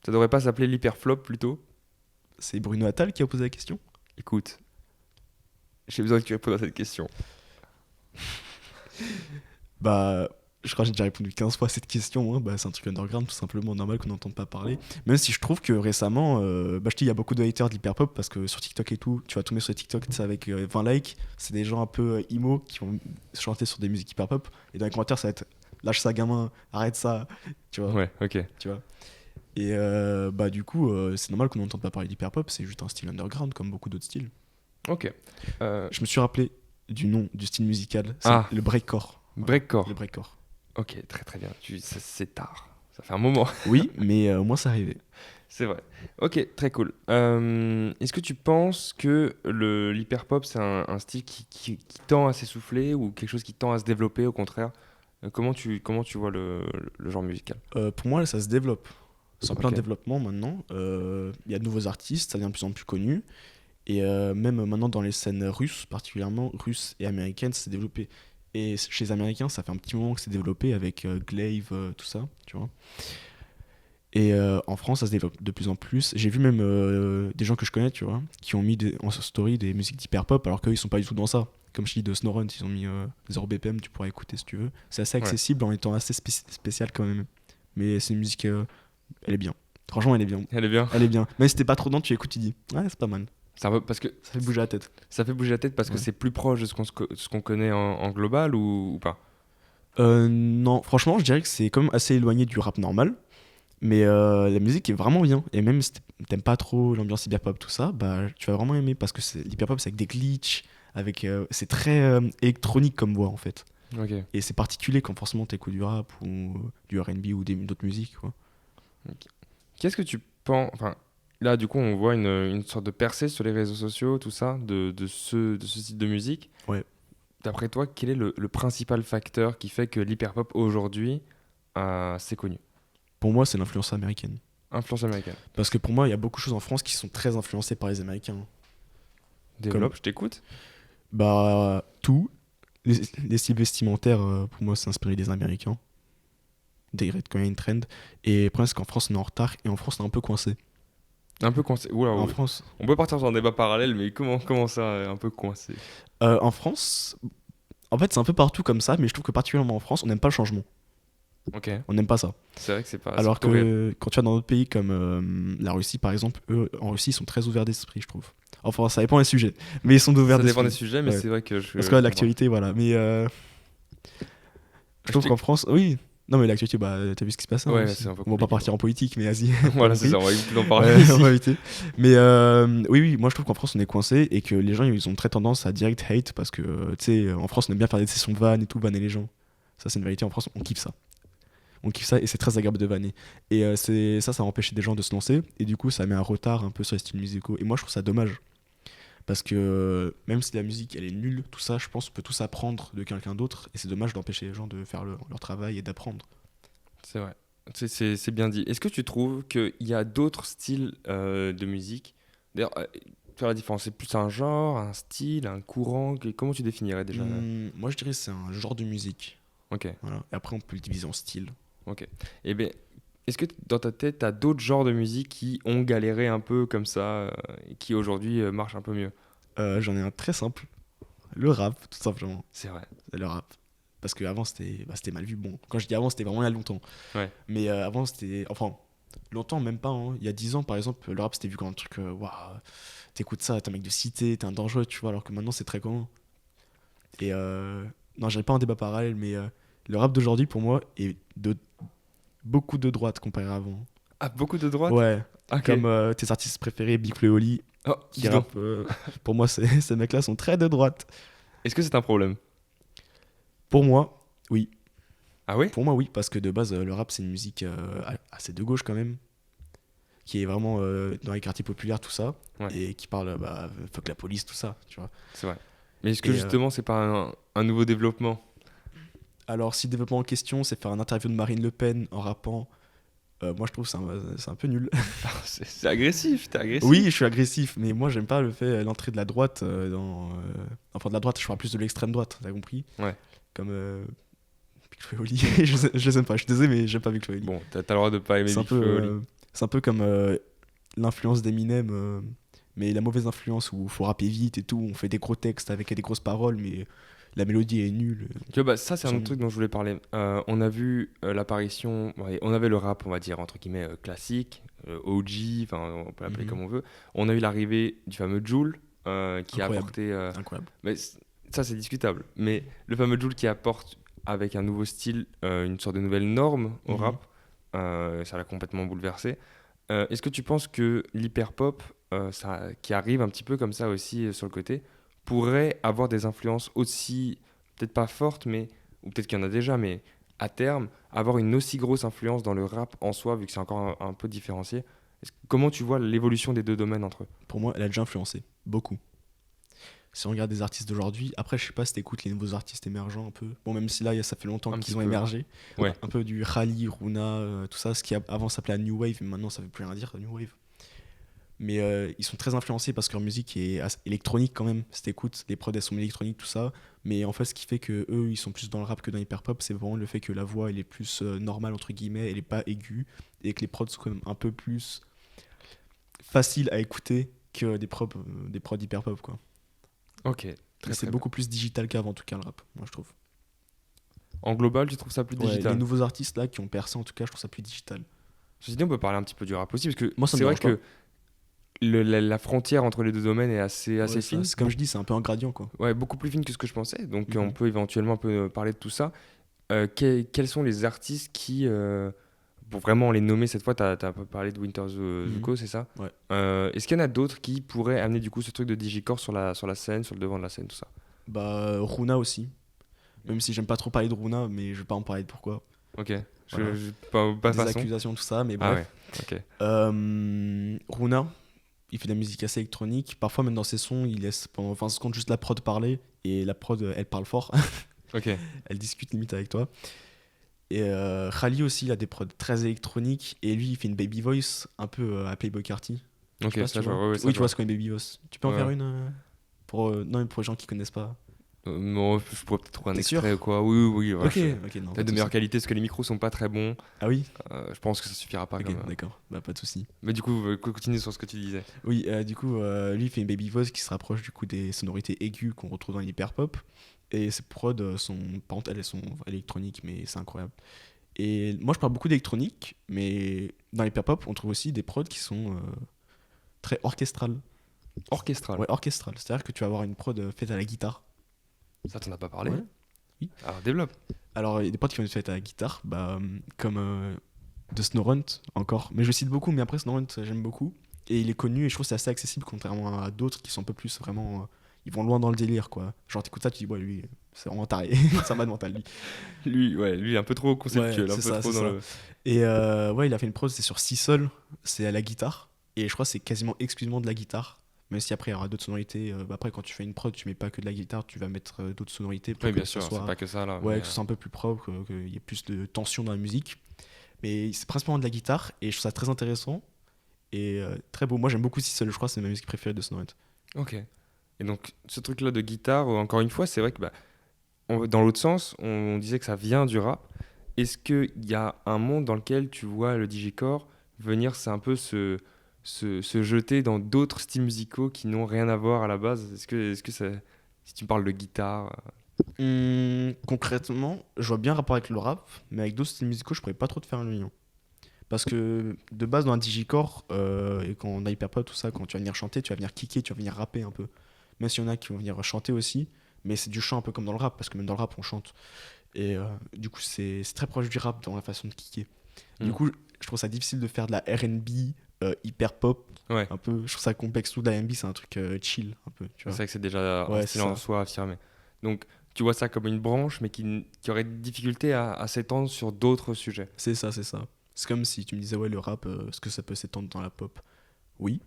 Ça devrait pas s'appeler l'hyperflop plutôt? C'est Bruno Attal qui a posé la question. Écoute, j'ai besoin que tu répondes à cette question. Bah, je crois que j'ai déjà répondu 15 fois à cette question. Hein. Bah, c'est un truc underground, tout simplement, normal qu'on n'entende pas parler. Même si je trouve que récemment, bah, je te dis, il y a beaucoup de haters de l'hyperpop parce que sur TikTok et tout, tu vas tomber sur TikTok tu sais, avec 20 likes. C'est des gens un peu emo qui vont chanter sur des musiques hyperpop. Et dans les commentaires, ça va être lâche ça, gamin, arrête ça. Tu vois, Ouais, ok. tu vois. Et bah, du coup, c'est normal qu'on n'entende pas parler d'hyperpop. C'est juste un style underground comme beaucoup d'autres styles. Ok. Je me suis rappelé du nom du style musical. C'est Ah. le breakcore. Breakcore. Le breakcore. Ok, très très bien. C'est tard. Ça fait un moment. Oui, mais moi, ça arrivait. C'est vrai. Ok, très cool. Est-ce que tu penses que l'hyperpop, c'est un style qui tend à s'essouffler ou quelque chose qui tend à se développer au contraire? Comment tu vois le genre musical? Pour moi, ça se développe. C'est en plein Ok. développement maintenant. Il y a de nouveaux artistes, ça devient de plus en plus connu. Et même maintenant, dans les scènes russes, particulièrement russes et américaines, ça s'est développé. Et chez les Américains, ça fait un petit moment que c'est développé avec Glaive, tout ça, tu vois. Et en France, ça se développe de plus en plus. J'ai vu même des gens que je connais, tu vois, qui ont mis en story des musiques d'hyperpop alors qu'eux, ils sont pas du tout dans ça. Comme je dis de Snowrun, ils ont mis 0 BPM, tu pourras écouter si tu veux. C'est assez accessible en étant assez spécial quand même. Mais c'est une musique, elle est bien. Franchement, elle est bien. Elle est bien. Elle est bien. Même si t'es pas trop dedans, tu écoutes, tu dis, ouais, c'est pas mal. Parce que Ça fait bouger la tête. ça fait bouger la tête parce que Ouais. c'est plus proche de ce qu'on connaît en global ou pas? Non, franchement, je dirais que c'est quand même assez éloigné du rap normal. Mais la musique est vraiment bien. Et même si t'aimes pas trop l'ambiance hyperpop, tout ça, bah tu vas vraiment aimer parce que l'hyperpop, c'est avec des glitches, c'est très électronique comme voix en fait. Ok. Et c'est particulier quand forcément t'écoutes du rap ou du R&B ou d'autres musiques. Quoi. Qu'est-ce que tu penses... Enfin, là, du coup, on voit une sorte de percée sur les réseaux sociaux, tout ça, de ce type de musique. Ouais. D'après toi, quel est le principal facteur qui fait que l'hyperpop aujourd'hui, c'est connu? Pour moi, c'est l'influence américaine. Influence américaine. Parce que pour moi, il y a beaucoup de choses en France qui sont très influencées par les Américains. Développe, je t'écoute. Bah, tout. Les styles vestimentaires, pour moi, c'est inspiré des Américains. Quand il y a une trend. Et le problème, c'est qu'en France, on est en retard et en France, on est un peu coincé. Un peu coincé. Oula, En oula. France, On peut partir sur un débat parallèle, mais comment ça, un peu coincé? en France, en fait, c'est un peu partout comme ça, mais je trouve que particulièrement en France, on n'aime pas le changement. Ok. On n'aime pas ça. C'est vrai que c'est pas... Alors c'est plutôt réel. que quand tu vas dans d'autres pays comme la Russie, par exemple, eux, en Russie, ils sont très ouverts d'esprit, je trouve. Enfin, ça dépend des sujets, mais ils sont ouverts Ça dépend d'esprit. des sujets, mais Ouais. c'est vrai que je... Parce que là, l'actualité, voilà. Mais je trouve qu'en France, oui. Non, mais l'actualité, bah, t'as vu ce qui se passe. hein, Ouais, aussi. c'est un peu On va pas compliqué, partir en politique, mais vas-y. Voilà, T'as c'est ça, on compris. va éviter d'en parler Ouais, ici. on va éviter. Mais oui, moi je trouve qu'en France on est coincé et que les gens ils ont très tendance à direct hate parce que tu sais, en France on aime bien faire des sessions de vannes et tout, vanner les gens. Ça c'est une vérité, en France on kiffe ça. On kiffe ça et c'est très agréable de vanner. Et ça va empêcher des gens de se lancer et du coup ça met un retard un peu sur les styles musicaux. Et moi je trouve ça dommage Parce que même si la musique elle est nulle, tout ça, je pense qu'on peut tous apprendre de quelqu'un d'autre. Et c'est dommage d'empêcher les gens de faire leur travail et d'apprendre. C'est vrai. C'est bien dit. Est-ce que tu trouves qu'il y a d'autres styles de musique? D'ailleurs, faire la différence, c'est plus un genre, un style, un courant? Comment tu définirais déjà Moi je dirais que c'est un genre de musique. Ok, Voilà. Et après on peut le diviser en styles. ok. Eh bien, est-ce que dans ta tête, tu as d'autres genres de musique qui ont galéré un peu comme ça et qui aujourd'hui marchent un peu mieux? J'en ai un très simple. Le rap, tout simplement. C'est vrai. Le rap. Parce qu'avant c'était mal vu. Bon, quand je dis avant, c'était vraiment il y a longtemps. Ouais. Mais avant c'était. Enfin, longtemps, même pas. Hein. Il y a 10 ans par exemple, le rap c'était vu comme un truc. Waouh, t'écoutes ça, t'es un mec de cité, t'es un dangereux, tu vois. Alors que maintenant c'est très commun. Et non, j'irai pas en débat parallèle, mais le rap d'aujourd'hui pour moi est de beaucoup de droite comparé à avant. Ah, beaucoup de droite? Ouais, Ok. comme tes artistes préférés, Big Flo et Oli, Oh, qui dis donc. rappent. Pour moi, ces mecs-là sont très de droite. Est-ce que c'est un problème? Pour moi, oui. Ah oui? Pour moi, oui, parce que de base, le rap, c'est une musique assez de gauche quand même, qui est vraiment dans les quartiers populaires, tout ça, Ouais. et qui parle, fuck la police, tout ça, tu vois. C'est vrai. Mais est-ce que Et, justement, c'est pas un nouveau développement? alors, si le développement en question, c'est faire un interview de Marine Le Pen en rappant, moi, je trouve que c'est un peu nul. C'est agressif, t'es agressif. Oui, je suis agressif, mais moi, j'aime pas le fait, l'entrée de la droite Enfin, de la droite, je parle plus de l'extrême droite, t'as compris. Ouais. Comme Big Flo et Oli, je les aime pas, je suis désolé, mais j'aime pas Big Flo et Oli. Bon, t'as le droit de pas aimer C'est un Big peu, Flo et Oli. c'est un peu comme l'influence d'Eminem, mais la mauvaise influence où il faut rapper vite et tout, on fait des gros textes avec des grosses paroles, mais la mélodie est nulle. Tu vois, bah, ça, c'est un autre J'aime- truc dont je voulais parler. On a vu l'apparition, ouais, on avait le rap, on va dire, entre guillemets, classique, OG, enfin, on peut l'appeler Mhm. comme on veut. On a eu l'arrivée du fameux Jul, qui a Incroyable. apporté. Incroyable. Mais ça, c'est discutable. Mais le fameux Jul qui apporte, avec un nouveau style, une sorte de nouvelle norme au Mhm. rap, ça l'a complètement bouleversé. Est-ce que tu penses que l'hyperpop, qui arrive un petit peu comme ça aussi sur le côté, pourrait avoir des influences aussi, peut-être pas fortes, mais, ou peut-être qu'il y en a déjà, mais à terme, avoir une aussi grosse influence dans le rap en soi, vu que c'est encore un peu différencié? Comment tu vois l'évolution des deux domaines entre eux? Pour moi, elle a déjà influencé, beaucoup. Si on regarde des artistes d'aujourd'hui, après, je sais pas si t'écoutes les nouveaux artistes émergents un peu. Bon, même si là, ça fait longtemps Un qu'ils petit ont peu. émergé. Ouais. Un peu du Khali, Runa, tout ça, ce qui avant s'appelait la New Wave, mais maintenant ça veut plus rien dire, la New Wave. Mais ils sont très influencés parce que leur musique est électronique quand même. Si t'écoutes, les prods elles sont électroniques, tout ça. Mais en fait, ce qui fait que eux ils sont plus dans le rap que dans l'hyperpop, c'est vraiment le fait que la voix elle est plus normale, entre guillemets, elle est pas aiguë. Et que les prods sont quand même un peu plus faciles à écouter que des prods hyperpop, quoi. Ok, Mais très c'est très beaucoup plus digital qu'avant, en tout cas, le rap, moi je trouve. bien. En global, tu trouves ça plus Ouais, les digital? nouveaux artistes là qui ont percé, en tout cas, je trouve ça plus digital. Ceci dit, on peut parler un petit peu du rap aussi, parce que Moi ça me c'est vrai dérange pas. que la frontière entre les deux domaines est assez Ouais, fine. c'est comme je dis, c'est un peu un gradient, quoi. Ouais, beaucoup plus fine que ce que je pensais. Donc, Mhm. on peut éventuellement un peu parler de tout ça. Quels sont les artistes qui, pour vraiment les nommer cette fois, tu as un peu parlé de Winter Mhm. Zuko, c'est ça? Ouais. Est-ce qu'il y en a d'autres qui pourraient amener du coup ce truc de digicore sur la scène, sur le devant de la scène, tout ça? Bah, Runa aussi. Même si j'aime pas trop parler de Runa, mais je vais pas en parler de pourquoi. Ok, Voilà. pas Des façon. accusations, tout ça, mais Ah bref. ouais, ok. Runa, il fait de la musique assez électronique. Parfois, même dans ses sons, il laisse pendant 20 secondes juste la prod parler. Et la prod, elle parle fort. Ok, Elle discute limite avec toi. Et Khali aussi, il a des prods très électroniques. Et lui, il fait une baby voice un peu à Playboi Carti. Je ok, sais pas si ça tu je vois. vois. Ouais, ouais, ça, Oui, je tu vois vois. ce qu'est une baby voice. Tu peux en Ouais, faire ouais. une non, mais pour les gens qui connaissent pas. Non, je pourrais peut-être trouver un T'es extrait sûr? ou quoi. Oui, oui, oui. Ok, ok, non, Peut-être pas de de meilleure soucis. qualité, parce que les micros sont pas très bons. Ah oui? Je pense que ça suffira pas quand Ok, même. d'accord. Bah, pas de soucis. Mais du coup, continue sur ce que tu disais. Oui, du coup, lui, il fait une baby voice qui se rapproche du coup des sonorités aiguës qu'on retrouve dans l'hyperpop. Et ses prods sont, par contre, elles sont électroniques, mais c'est incroyable. Et moi, je parle beaucoup d'électronique, mais dans l'hyperpop, on trouve aussi des prods qui sont très orchestrales. Orchestral. Ouais, orchestrales. C'est-à-dire que tu vas avoir une prod faite à la guitare. Ça, t'en as pas parlé? Ouais. Oui. Alors, développe. Alors, il y a des prods qui vont être faites à la guitare, comme de Snorunt, encore. Mais je cite beaucoup, mais après, Snorunt, j'aime beaucoup. Et il est connu, et je trouve que c'est assez accessible, contrairement à d'autres qui sont un peu plus vraiment. Ils vont loin dans le délire, quoi. Genre, t'écoutes ça, tu dis, ouais, lui, c'est vraiment taré. C'est un malade mental, lui. Lui, un peu trop conceptuel, Ouais, un c'est peu ça, trop c'est dans ça. le. Et ouais, il a fait une prod, c'est sur 6 sols, c'est à la guitare. Et je crois que c'est quasiment exclusivement de la guitare. Même si après, il y aura d'autres sonorités. Après, quand tu fais une prod, tu mets pas que de la guitare, tu vas mettre d'autres sonorités pour Oui, que bien ce sûr, c'est soit, pas que ça là. ouais, que ce soit un peu plus propre, qu'il y ait plus de tension dans la musique. Mais c'est principalement de la guitare et je trouve ça très intéressant et très beau. Moi, j'aime beaucoup Sissel, je crois, c'est ma musique préférée de Snowhead. Ok. Et donc, ce truc-là de guitare, encore une fois, c'est vrai que dans l'autre sens, on disait que ça vient du rap. Est-ce qu'il y a un monde dans lequel tu vois le digicore venir, c'est un peu se jeter dans d'autres styles musicaux qui n'ont rien à voir à la base? Est-ce que ça, si tu me parles de guitare, Concrètement, je vois bien rapport avec le rap, mais avec d'autres styles musicaux, je pourrais pas trop te faire le lien. Parce que de base, dans un digicore, et quand on a hyperpop, tout ça, quand tu vas venir chanter, tu vas venir kicker, tu vas venir rapper un peu. Même s'il y en a qui vont venir chanter aussi, mais c'est du chant un peu comme dans le rap, parce que même dans le rap, on chante. Et du coup, c'est très proche du rap dans la façon de kicker. Du Hmm. coup, je trouve ça difficile de faire de la R&B hyper pop, ouais, un peu. Je trouve ça complexe. Tout de la R&B, c'est un truc chill, un peu, tu c'est vois. vrai que c'est déjà un Ouais, style c'est en ça. soi affirmé. Donc, tu vois ça comme une branche, mais qui aurait des difficultés à s'étendre sur d'autres sujets. C'est ça, c'est ça. C'est comme si tu me disais, ouais, le rap, est-ce que ça peut s'étendre dans la pop? Oui,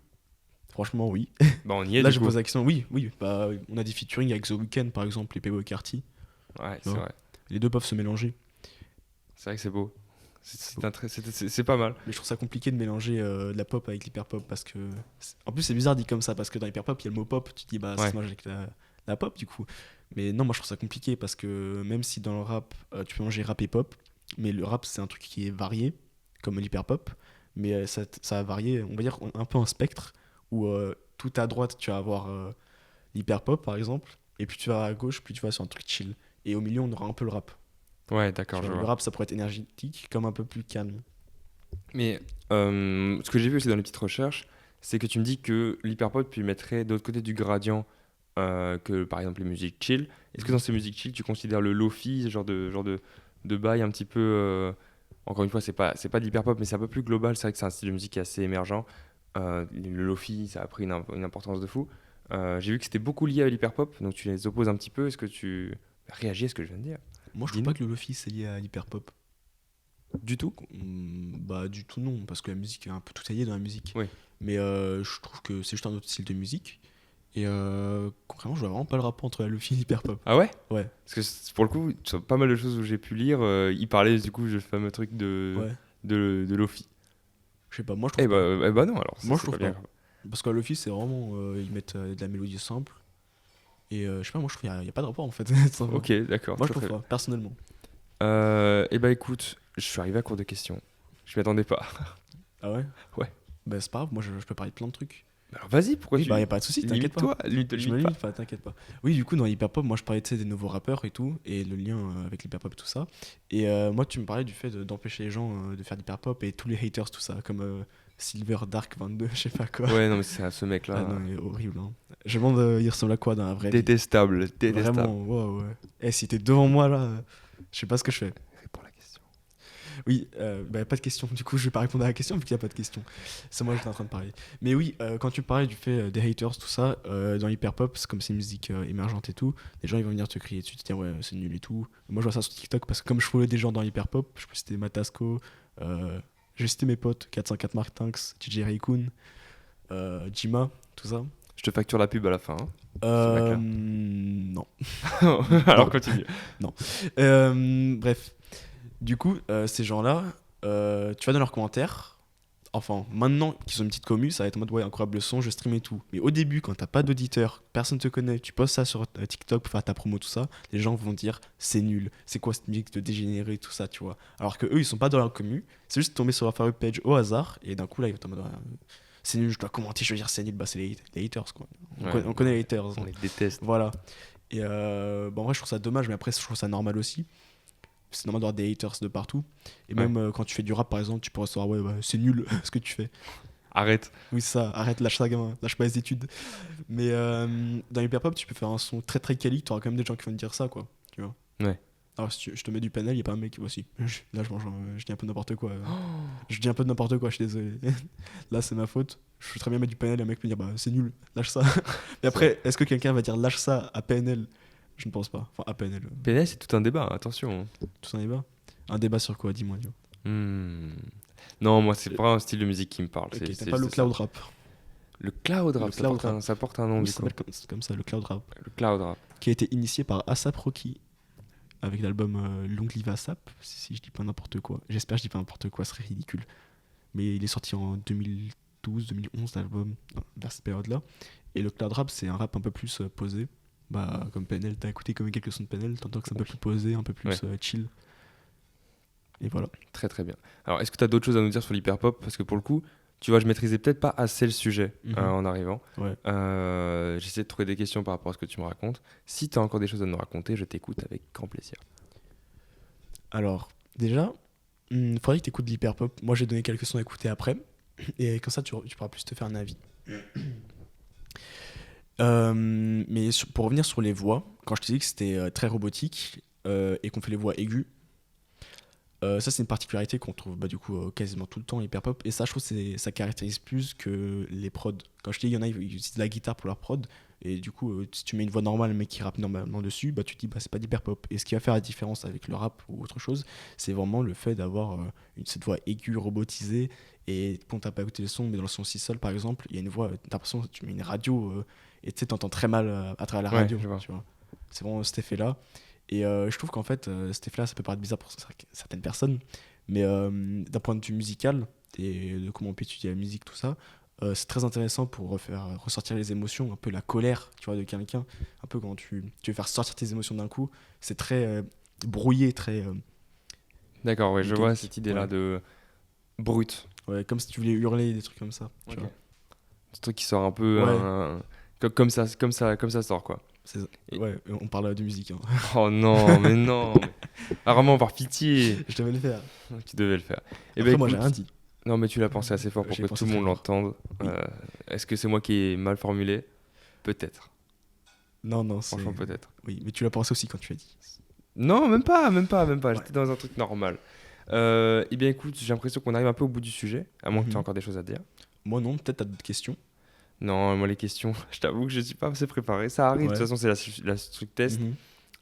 franchement, oui. Bah, on y est Là, du je coup. pose la question, oui, oui. Bah, on a des featuring avec The Weeknd, par exemple, et Playboi Carti. Ouais, Tu c'est vois. vrai. Les deux peuvent se mélanger. C'est vrai que c'est beau. C'est pas mal. Mais je trouve ça compliqué de mélanger de la pop avec l'hyperpop parce que. En plus, c'est bizarre dit comme ça parce que dans l'hyperpop, il y a le mot pop. Tu te dis, bah, ça Ouais. se mélange avec la pop du coup. Mais non, moi je trouve ça compliqué parce que même si dans le rap, tu peux mélanger rap et pop, mais le rap c'est un truc qui est varié, comme l'hyperpop. Mais ça va varier, on va dire, un peu un spectre où tout à droite, tu vas avoir l'hyperpop par exemple, et puis tu vas à gauche, puis tu vas sur un truc chill. Et au milieu, on aura un peu le rap. Ouais, Tu d'accord, je vois, le vois. rap, ça pourrait être énergétique, comme un peu plus calme. Mais ce que j'ai vu aussi dans les petites recherches, c'est que tu me dis que l'hyperpop, tu mettrais de l'autre côté du gradient que par exemple les musiques chill. Est-ce que dans ces musiques chill, tu considères le lofi, ce de bail un petit peu. Encore une fois, c'est pas de l'hyperpop, mais c'est un peu plus global. C'est vrai que c'est un style de musique qui est assez émergent. Le lofi, ça a pris une importance de fou. J'ai vu que c'était beaucoup lié à l'hyperpop, donc tu les opposes un petit peu. Est-ce que tu réagis à ce que je viens de dire? Moi, je trouve Dis-nous. pas que le lofi c'est lié à l'hyperpop. Du tout? Bah, du tout non, parce que la musique, un peu tout est lié dans la musique. Oui. Mais je trouve que c'est juste un autre style de musique. Et concrètement, je vois vraiment pas le rapport entre la lofi et l'hyperpop. Ah ouais? Ouais, Parce que pour le coup, sur pas mal de choses où j'ai pu lire, il parlait du coup du fameux truc ouais. de Lofi. Je sais pas, moi je trouve pas. Eh bah non, alors Moi je c'est pas trouve bien pas. grave. Parce que la lofi, c'est vraiment. Ils mettent de la mélodie simple. Et je sais pas, moi je trouve qu'il y a pas de rapport en fait. tout simplement. Ok, d'accord, Moi je très trouve très bien. pas, personnellement. Eh bah écoute, je suis arrivé à court de questions. Je m'y attendais pas. Ah ouais? Ouais. Bah, c'est pas grave, moi je peux parler de plein de trucs. Alors vas-y, pourquoi Oui, bah, y a tu. pas de souci, t'inquiète pas. Limite-toi, te Je me limite pas. limite pas, t'inquiète pas. Oui, du coup, dans l'hyperpop, moi je parlais tu sais, des nouveaux rappeurs et tout, et le lien avec l'hyperpop et tout ça. Et moi, tu me parlais du fait d'empêcher les gens de faire l'hyperpop et tous les haters, tout ça, comme Silver Dark 22, je sais pas quoi. Ouais, non, mais c'est ce Ah mec-là. non, il est horrible. Hein. Je me demande, il ressemble à quoi dans la vraie vie. Détestable, Vraiment, détestable. wow, ouais. Eh, si t'es devant moi là, je sais pas ce que je fais. Réponds à la question. Oui, bah, pas de question. Du coup, je vais pas répondre à la question vu qu'il n'y a pas de question. C'est moi qui étais en train de parler. Mais oui, quand tu parlais du fait des haters, tout ça, dans l'hyperpop, c'est comme c'est une musique émergente et tout, les gens ils vont venir te crier dessus, te dire ouais, c'est nul et tout. Moi, je vois ça sur TikTok parce que comme je follow des gens dans l'hyperpop, je peux citer Matasco, j'ai cité mes potes, 404 Martinx, DJ Raycoon, Jima, tout ça. Je te facture la pub à la fin. mec-là. Non. Alors Non. continue. Bref. Du coup, ces gens-là, tu vas dans leurs commentaires. Enfin, maintenant qu'ils ont une petite commu, ça va être en mode ouais, incroyable le son, je stream et tout. Mais au début, quand t'as pas d'auditeur, personne te connaît, tu postes ça sur TikTok pour faire ta promo, tout ça, les gens vont dire c'est nul, c'est quoi cette musique de dégénéré, tout ça, tu vois. Alors que eux, ils sont pas dans leur commu, c'est juste tombé sur leur favorite page au hasard, et d'un coup, là, ils vont en mode ouais, c'est nul, je dois commenter, je veux dire c'est nul, bah c'est les haters, quoi. Ouais. On connaît les haters. On les déteste. Voilà. Et bah, en vrai, je trouve ça dommage, mais après, je trouve ça normal aussi. C'est normal d'avoir des haters de partout. Et Ouais. même quand tu fais du rap, par exemple, tu peux recevoir ouais, c'est nul ce que tu fais. Arrête. Oui, c'est ça, arrête, lâche ça, gamin, lâche pas les études. Mais dans l'hyperpop, tu peux faire un son très très quali, tu auras quand même des gens qui vont te dire ça, quoi. Tu vois. Ouais. Alors, si je te mets du panel, il a pas un mec qui va aussi. Là, je dis un peu n'importe quoi. Je dis un peu de n'importe quoi, je suis désolé. Là, c'est ma faute. Je peux très bien mettre du PNL et un mec me dire, bah, c'est nul, lâche ça. Mais après, est-ce que quelqu'un va dire lâche ça à PNL? Je ne pense pas. Enfin, à PNL, PNL, c'est tout un débat, attention. tout un débat. Un débat sur quoi, dis-moi. Hmm. Non, moi, c'est pas un style de musique qui me parle. Ok, c'est t'as pas le juste ça. cloud rap. Le cloud rap, Le ça, cloud porte un, rap. ça porte un nom Oui, du ça coup. s'appelle comme ça, le cloud rap. Le cloud rap. Qui a été initié par ASAP Rocky avec l'album Long Live ASAP, si je dis pas n'importe quoi. J'espère que je dis pas n'importe quoi, ce serait ridicule. Mais il est sorti en 2012-2011, l'album, vers cette période-là. Et le cloud rap, c'est un rap un peu plus posé. Bah, comme PNL, t'as écouté comme quelques sons de PNL, t'entends que c'est un peu plus posé, un peu plus chill. Et voilà. Très très bien. Alors, est-ce que tu as d'autres choses à nous dire sur l'hyperpop? Parce que pour le coup, tu vois, je maîtrisais peut-être pas assez le sujet en arrivant. Ouais. J'essaie de trouver des questions par rapport à ce que tu me racontes. Si tu as encore des choses à nous raconter, je t'écoute avec grand plaisir. Alors, déjà, faudrait que t'écoutes de l'hyperpop. Moi, j'ai donné quelques sons à écouter après. Et comme ça, tu pourras plus te faire un avis. Mais pour revenir sur les voix, quand je te dis que c'était très robotique et qu'on fait les voix aiguës, ça c'est une particularité qu'on trouve du coup quasiment tout le temps hyper pop, et ça je trouve que ça caractérise plus que les prods. Quand je te dis il y en a ils utilisent de la guitare pour leur prod, et du coup si tu mets une voix normale mais qui rappe normalement dessus, bah tu te dis bah c'est pas d'hyper pop. Et ce qui va faire la différence avec le rap ou autre chose, c'est vraiment le fait d'avoir cette voix aiguë robotisée. Et quand t'as pas écouté le son, mais dans le son si seul par exemple, il y a une voix, t'as l'impression que tu mets une radio et tu sais t'entends très mal à travers la radio, tu vois. C'est vraiment cet effet là. Et je trouve qu'en fait, cet effet-là, ça peut paraître bizarre pour certaines personnes, mais d'un point de vue musical et de comment on peut étudier la musique, tout ça, c'est très intéressant pour faire ressortir les émotions, un peu la colère, tu vois, de quelqu'un. Un peu quand tu veux faire sortir tes émotions d'un coup, c'est très brouillé, très. D'accord, ouais, je vois mécanique. cette idée-là Ouais. de brut. Ouais, comme si tu voulais hurler, des trucs comme ça. Tu Ok. vois. Ce truc qui sort un peu Ouais. comme ça sort quoi. Et- Ouais, on parle de musique. Hein. Oh non, mais non. Ah, vraiment, par pitié. Je devais le faire. Tu devais le faire. Et Après, ben moi, écoute, j'ai rien dit. non mais tu l'as pensé assez fort pour J'ai que pensé tout le très monde fort. l'entende. Oui. Est-ce que c'est moi qui ai mal formulé? Peut-être. Non, c'est. Franchement, peut-être. Oui, mais tu l'as pensé aussi quand tu as dit. Non, même pas. Ouais. J'étais dans un truc normal. Eh bien écoute, j'ai l'impression qu'on arrive un peu au bout du sujet, à moins que tu aies Mhm. encore des choses à dire. Moi, non, peut-être t'as d'autres questions. Non, moi les questions, je t'avoue que je suis pas assez préparé. Ça arrive, de toute Ouais. façon c'est la truc test. Mhm.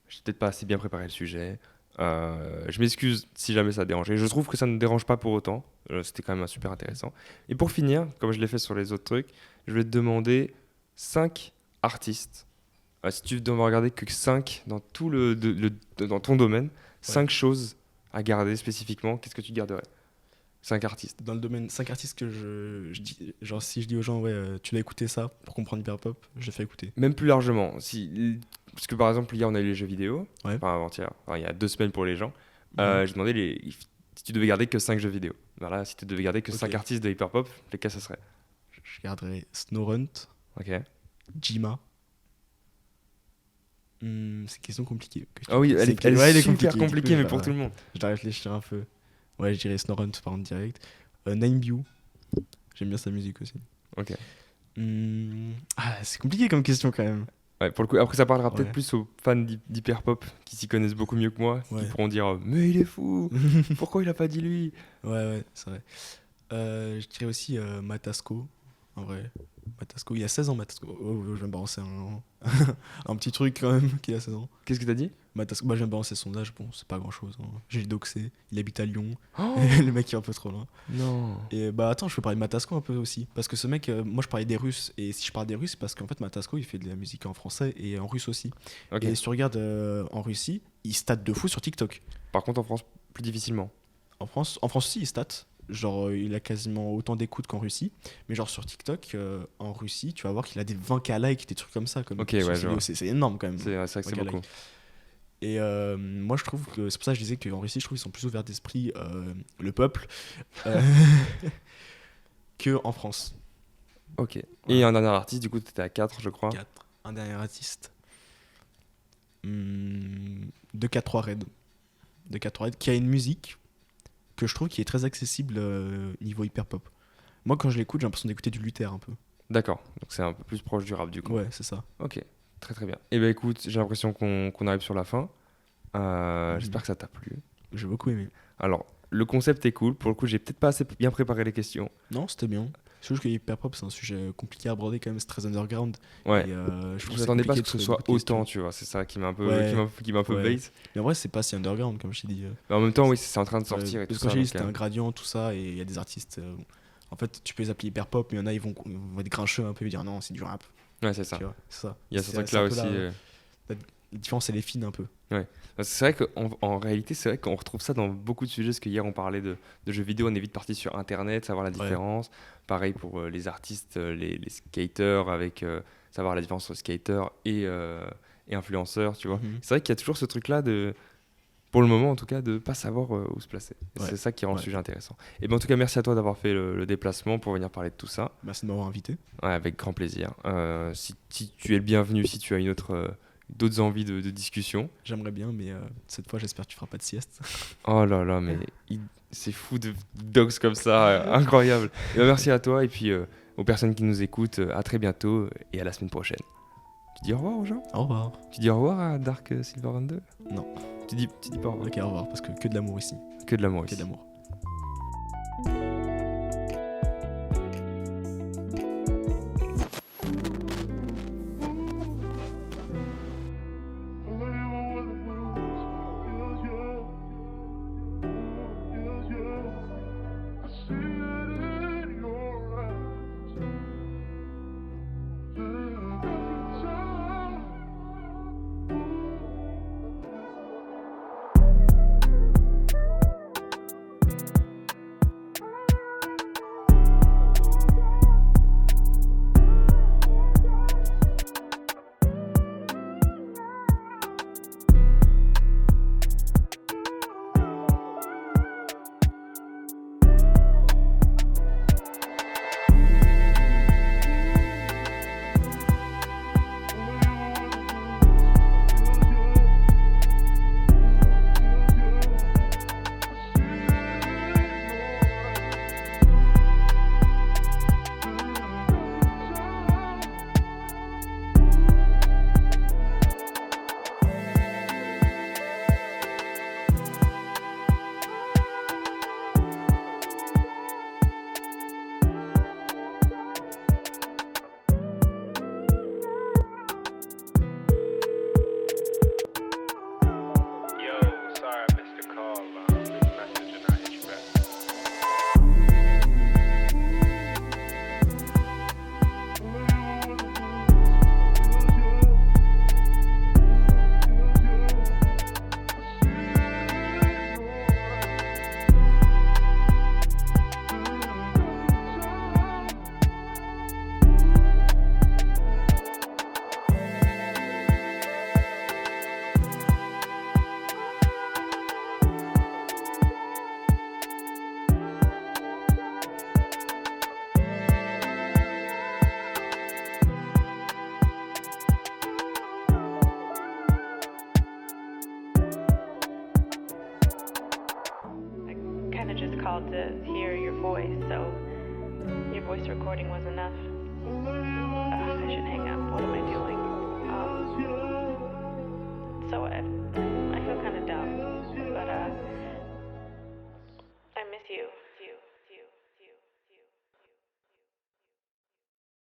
J'ai peut-être pas assez bien préparé le sujet. Je m'excuse si jamais ça a dérangé. Je trouve que ça ne dérange pas pour autant. C'était quand même super intéressant. Et pour finir, comme je l'ai fait sur les autres trucs, je vais te demander 5 artistes. Si tu dois regarder que 5 dans tout dans ton domaine, 5 choses à garder spécifiquement, qu'est-ce que tu garderais? 5 artistes. Dans le domaine 5 artistes que je dis, genre si je dis aux gens, ouais, tu l'as écouté ça pour comprendre hyper pop, je le fais écouter. Même plus largement. Parce que par exemple, hier on a eu les jeux vidéo. Ouais. Enfin avant-hier. Enfin, il y a 2 semaines pour les gens. Mhm. J'ai demandé si tu devais garder que 5 jeux vidéo. Voilà, si tu devais garder que Ok. 5 artistes de hyperpop, lesquels ça serait? Je garderai Snowrunt, Ok. Jima. C'est une question compliquée. Ah oui, elle est Ouais, super du compliquée, coup, mais pour tout le monde. Je dois réfléchir un peu. Ouais, je dirais Snowrunt par exemple direct. Ninebu. J'aime bien sa musique aussi. Ok. Ah, c'est compliqué comme question quand même. Ouais, pour le coup, après ça parlera peut-être Ouais. plus aux fans d'hyperpop qui s'y connaissent beaucoup mieux que moi, Ouais. qui pourront dire mais il est fou, pourquoi il a pas dit lui? Ouais, c'est vrai. Je dirais aussi Matasco, en vrai. Matasco, il a 16 ans, Matasco. Oh, je vais me balancer un petit truc quand même, qu'il a 16 ans. Qu'est-ce que t'as dit? Matasco, bah, je vais me balancer son âge, bon, c'est pas grand chose. J'ai le doxé, il habite à Lyon. Oh Le mec est un peu trop loin. non. Et bah attends, je peux parler de Matasco un peu aussi. Parce que ce mec, moi je parlais des Russes. Et si je parle des Russes, c'est parce qu'en fait Matasco il fait de la musique en français et en russe aussi. Ok. Et si tu regardes en Russie, il state de fou sur TikTok. Par contre, en France, plus difficilement. En France aussi, il state. Genre, il a quasiment autant d'écoute qu'en Russie. Mais genre, sur TikTok, en Russie, tu vas voir qu'il a des 20K likes, des trucs comme ça. Comme Ok, sur ouais, ses je vidéos. vois. C'est énorme quand même. C'est vrai que c'est 20K beaucoup. likes. Et moi, je trouve que c'est pour ça que je disais qu'en Russie, je trouve qu'ils sont plus ouverts d'esprit, le peuple, qu'en France. Ok. Et Voilà. un dernier artiste, du coup, t'étais à 4, je crois. 4. Un dernier artiste. 2K3 Red. 2K3 Red, qui a une musique que je trouve qui est très accessible niveau hyper pop. Moi, quand je l'écoute, j'ai l'impression d'écouter du Luther un peu. D'accord. Donc c'est un peu plus proche du rap, du coup. Ouais, c'est ça. Ok. Très très bien. Et ben écoute, j'ai l'impression qu'on arrive sur la fin. J'espère que ça t'a plu. J'ai beaucoup aimé. Alors, le concept est cool. Pour le coup, j'ai peut-être pas assez bien préparé les questions. Non, c'était bien. C'est juste que hyper pop, c'est un sujet compliqué à aborder quand même, c'est très underground. Ouais. Et, je Je trouve ça m'attendais pas à ce compliqué que ce de soit trouver beaucoup de autant, questions. tu vois. C'est ça qui m'a un peu, Ouais. qui m'a un peu Ouais. bait. Mais en vrai, c'est pas si underground comme je t'ai dit. Mais en même temps, oui, c'est en train de sortir et tout Parce que quand ça. j'ai dit donc, c'était un gradient, tout ça, et il y a des artistes En fait, tu peux les appeler hyper pop, mais il y en a, ils vont être grincheux un peu et dire non, c'est du rap. Ouais, c'est ça. Tu vois, c'est ça. Il y a ce C'est truc-là un peu aussi. la différence, elle est fine un peu. Ouais. Parce que c'est vrai qu'en réalité, c'est vrai qu'on retrouve ça dans beaucoup de sujets. Parce qu'hier, on parlait de jeux vidéo, on est vite parti sur Internet, savoir la différence. Pareil pour les artistes, les skaters, avec savoir la différence entre skater et influenceur, tu vois. C'est vrai qu'il y a toujours ce truc-là pour le moment en tout cas, de pas savoir où se placer. Et c'est ça qui rend le sujet intéressant. Et ben en tout cas, merci à toi d'avoir fait le déplacement pour venir parler de tout ça. Merci de m'avoir invité. Ouais, avec grand plaisir. Si tu es le bienvenu, si tu as d'autres envies de discussion. J'aimerais bien, mais cette fois, j'espère que tu feras pas de sieste. Oh là là, mais c'est fou de dogs comme ça, incroyable. Et ben, merci à toi et puis aux personnes qui nous écoutent, à très bientôt et à la semaine prochaine. Tu dis au revoir aux gens ? Au revoir. Tu dis au revoir à Dark Silver 22 ? Non. Tu dis pas au revoir. Ok, au revoir, parce que de l'amour ici. Que de l'amour ici. Que de l'amour. Just called to hear your voice, so your voice recording was enough. I should hang up. What am I doing?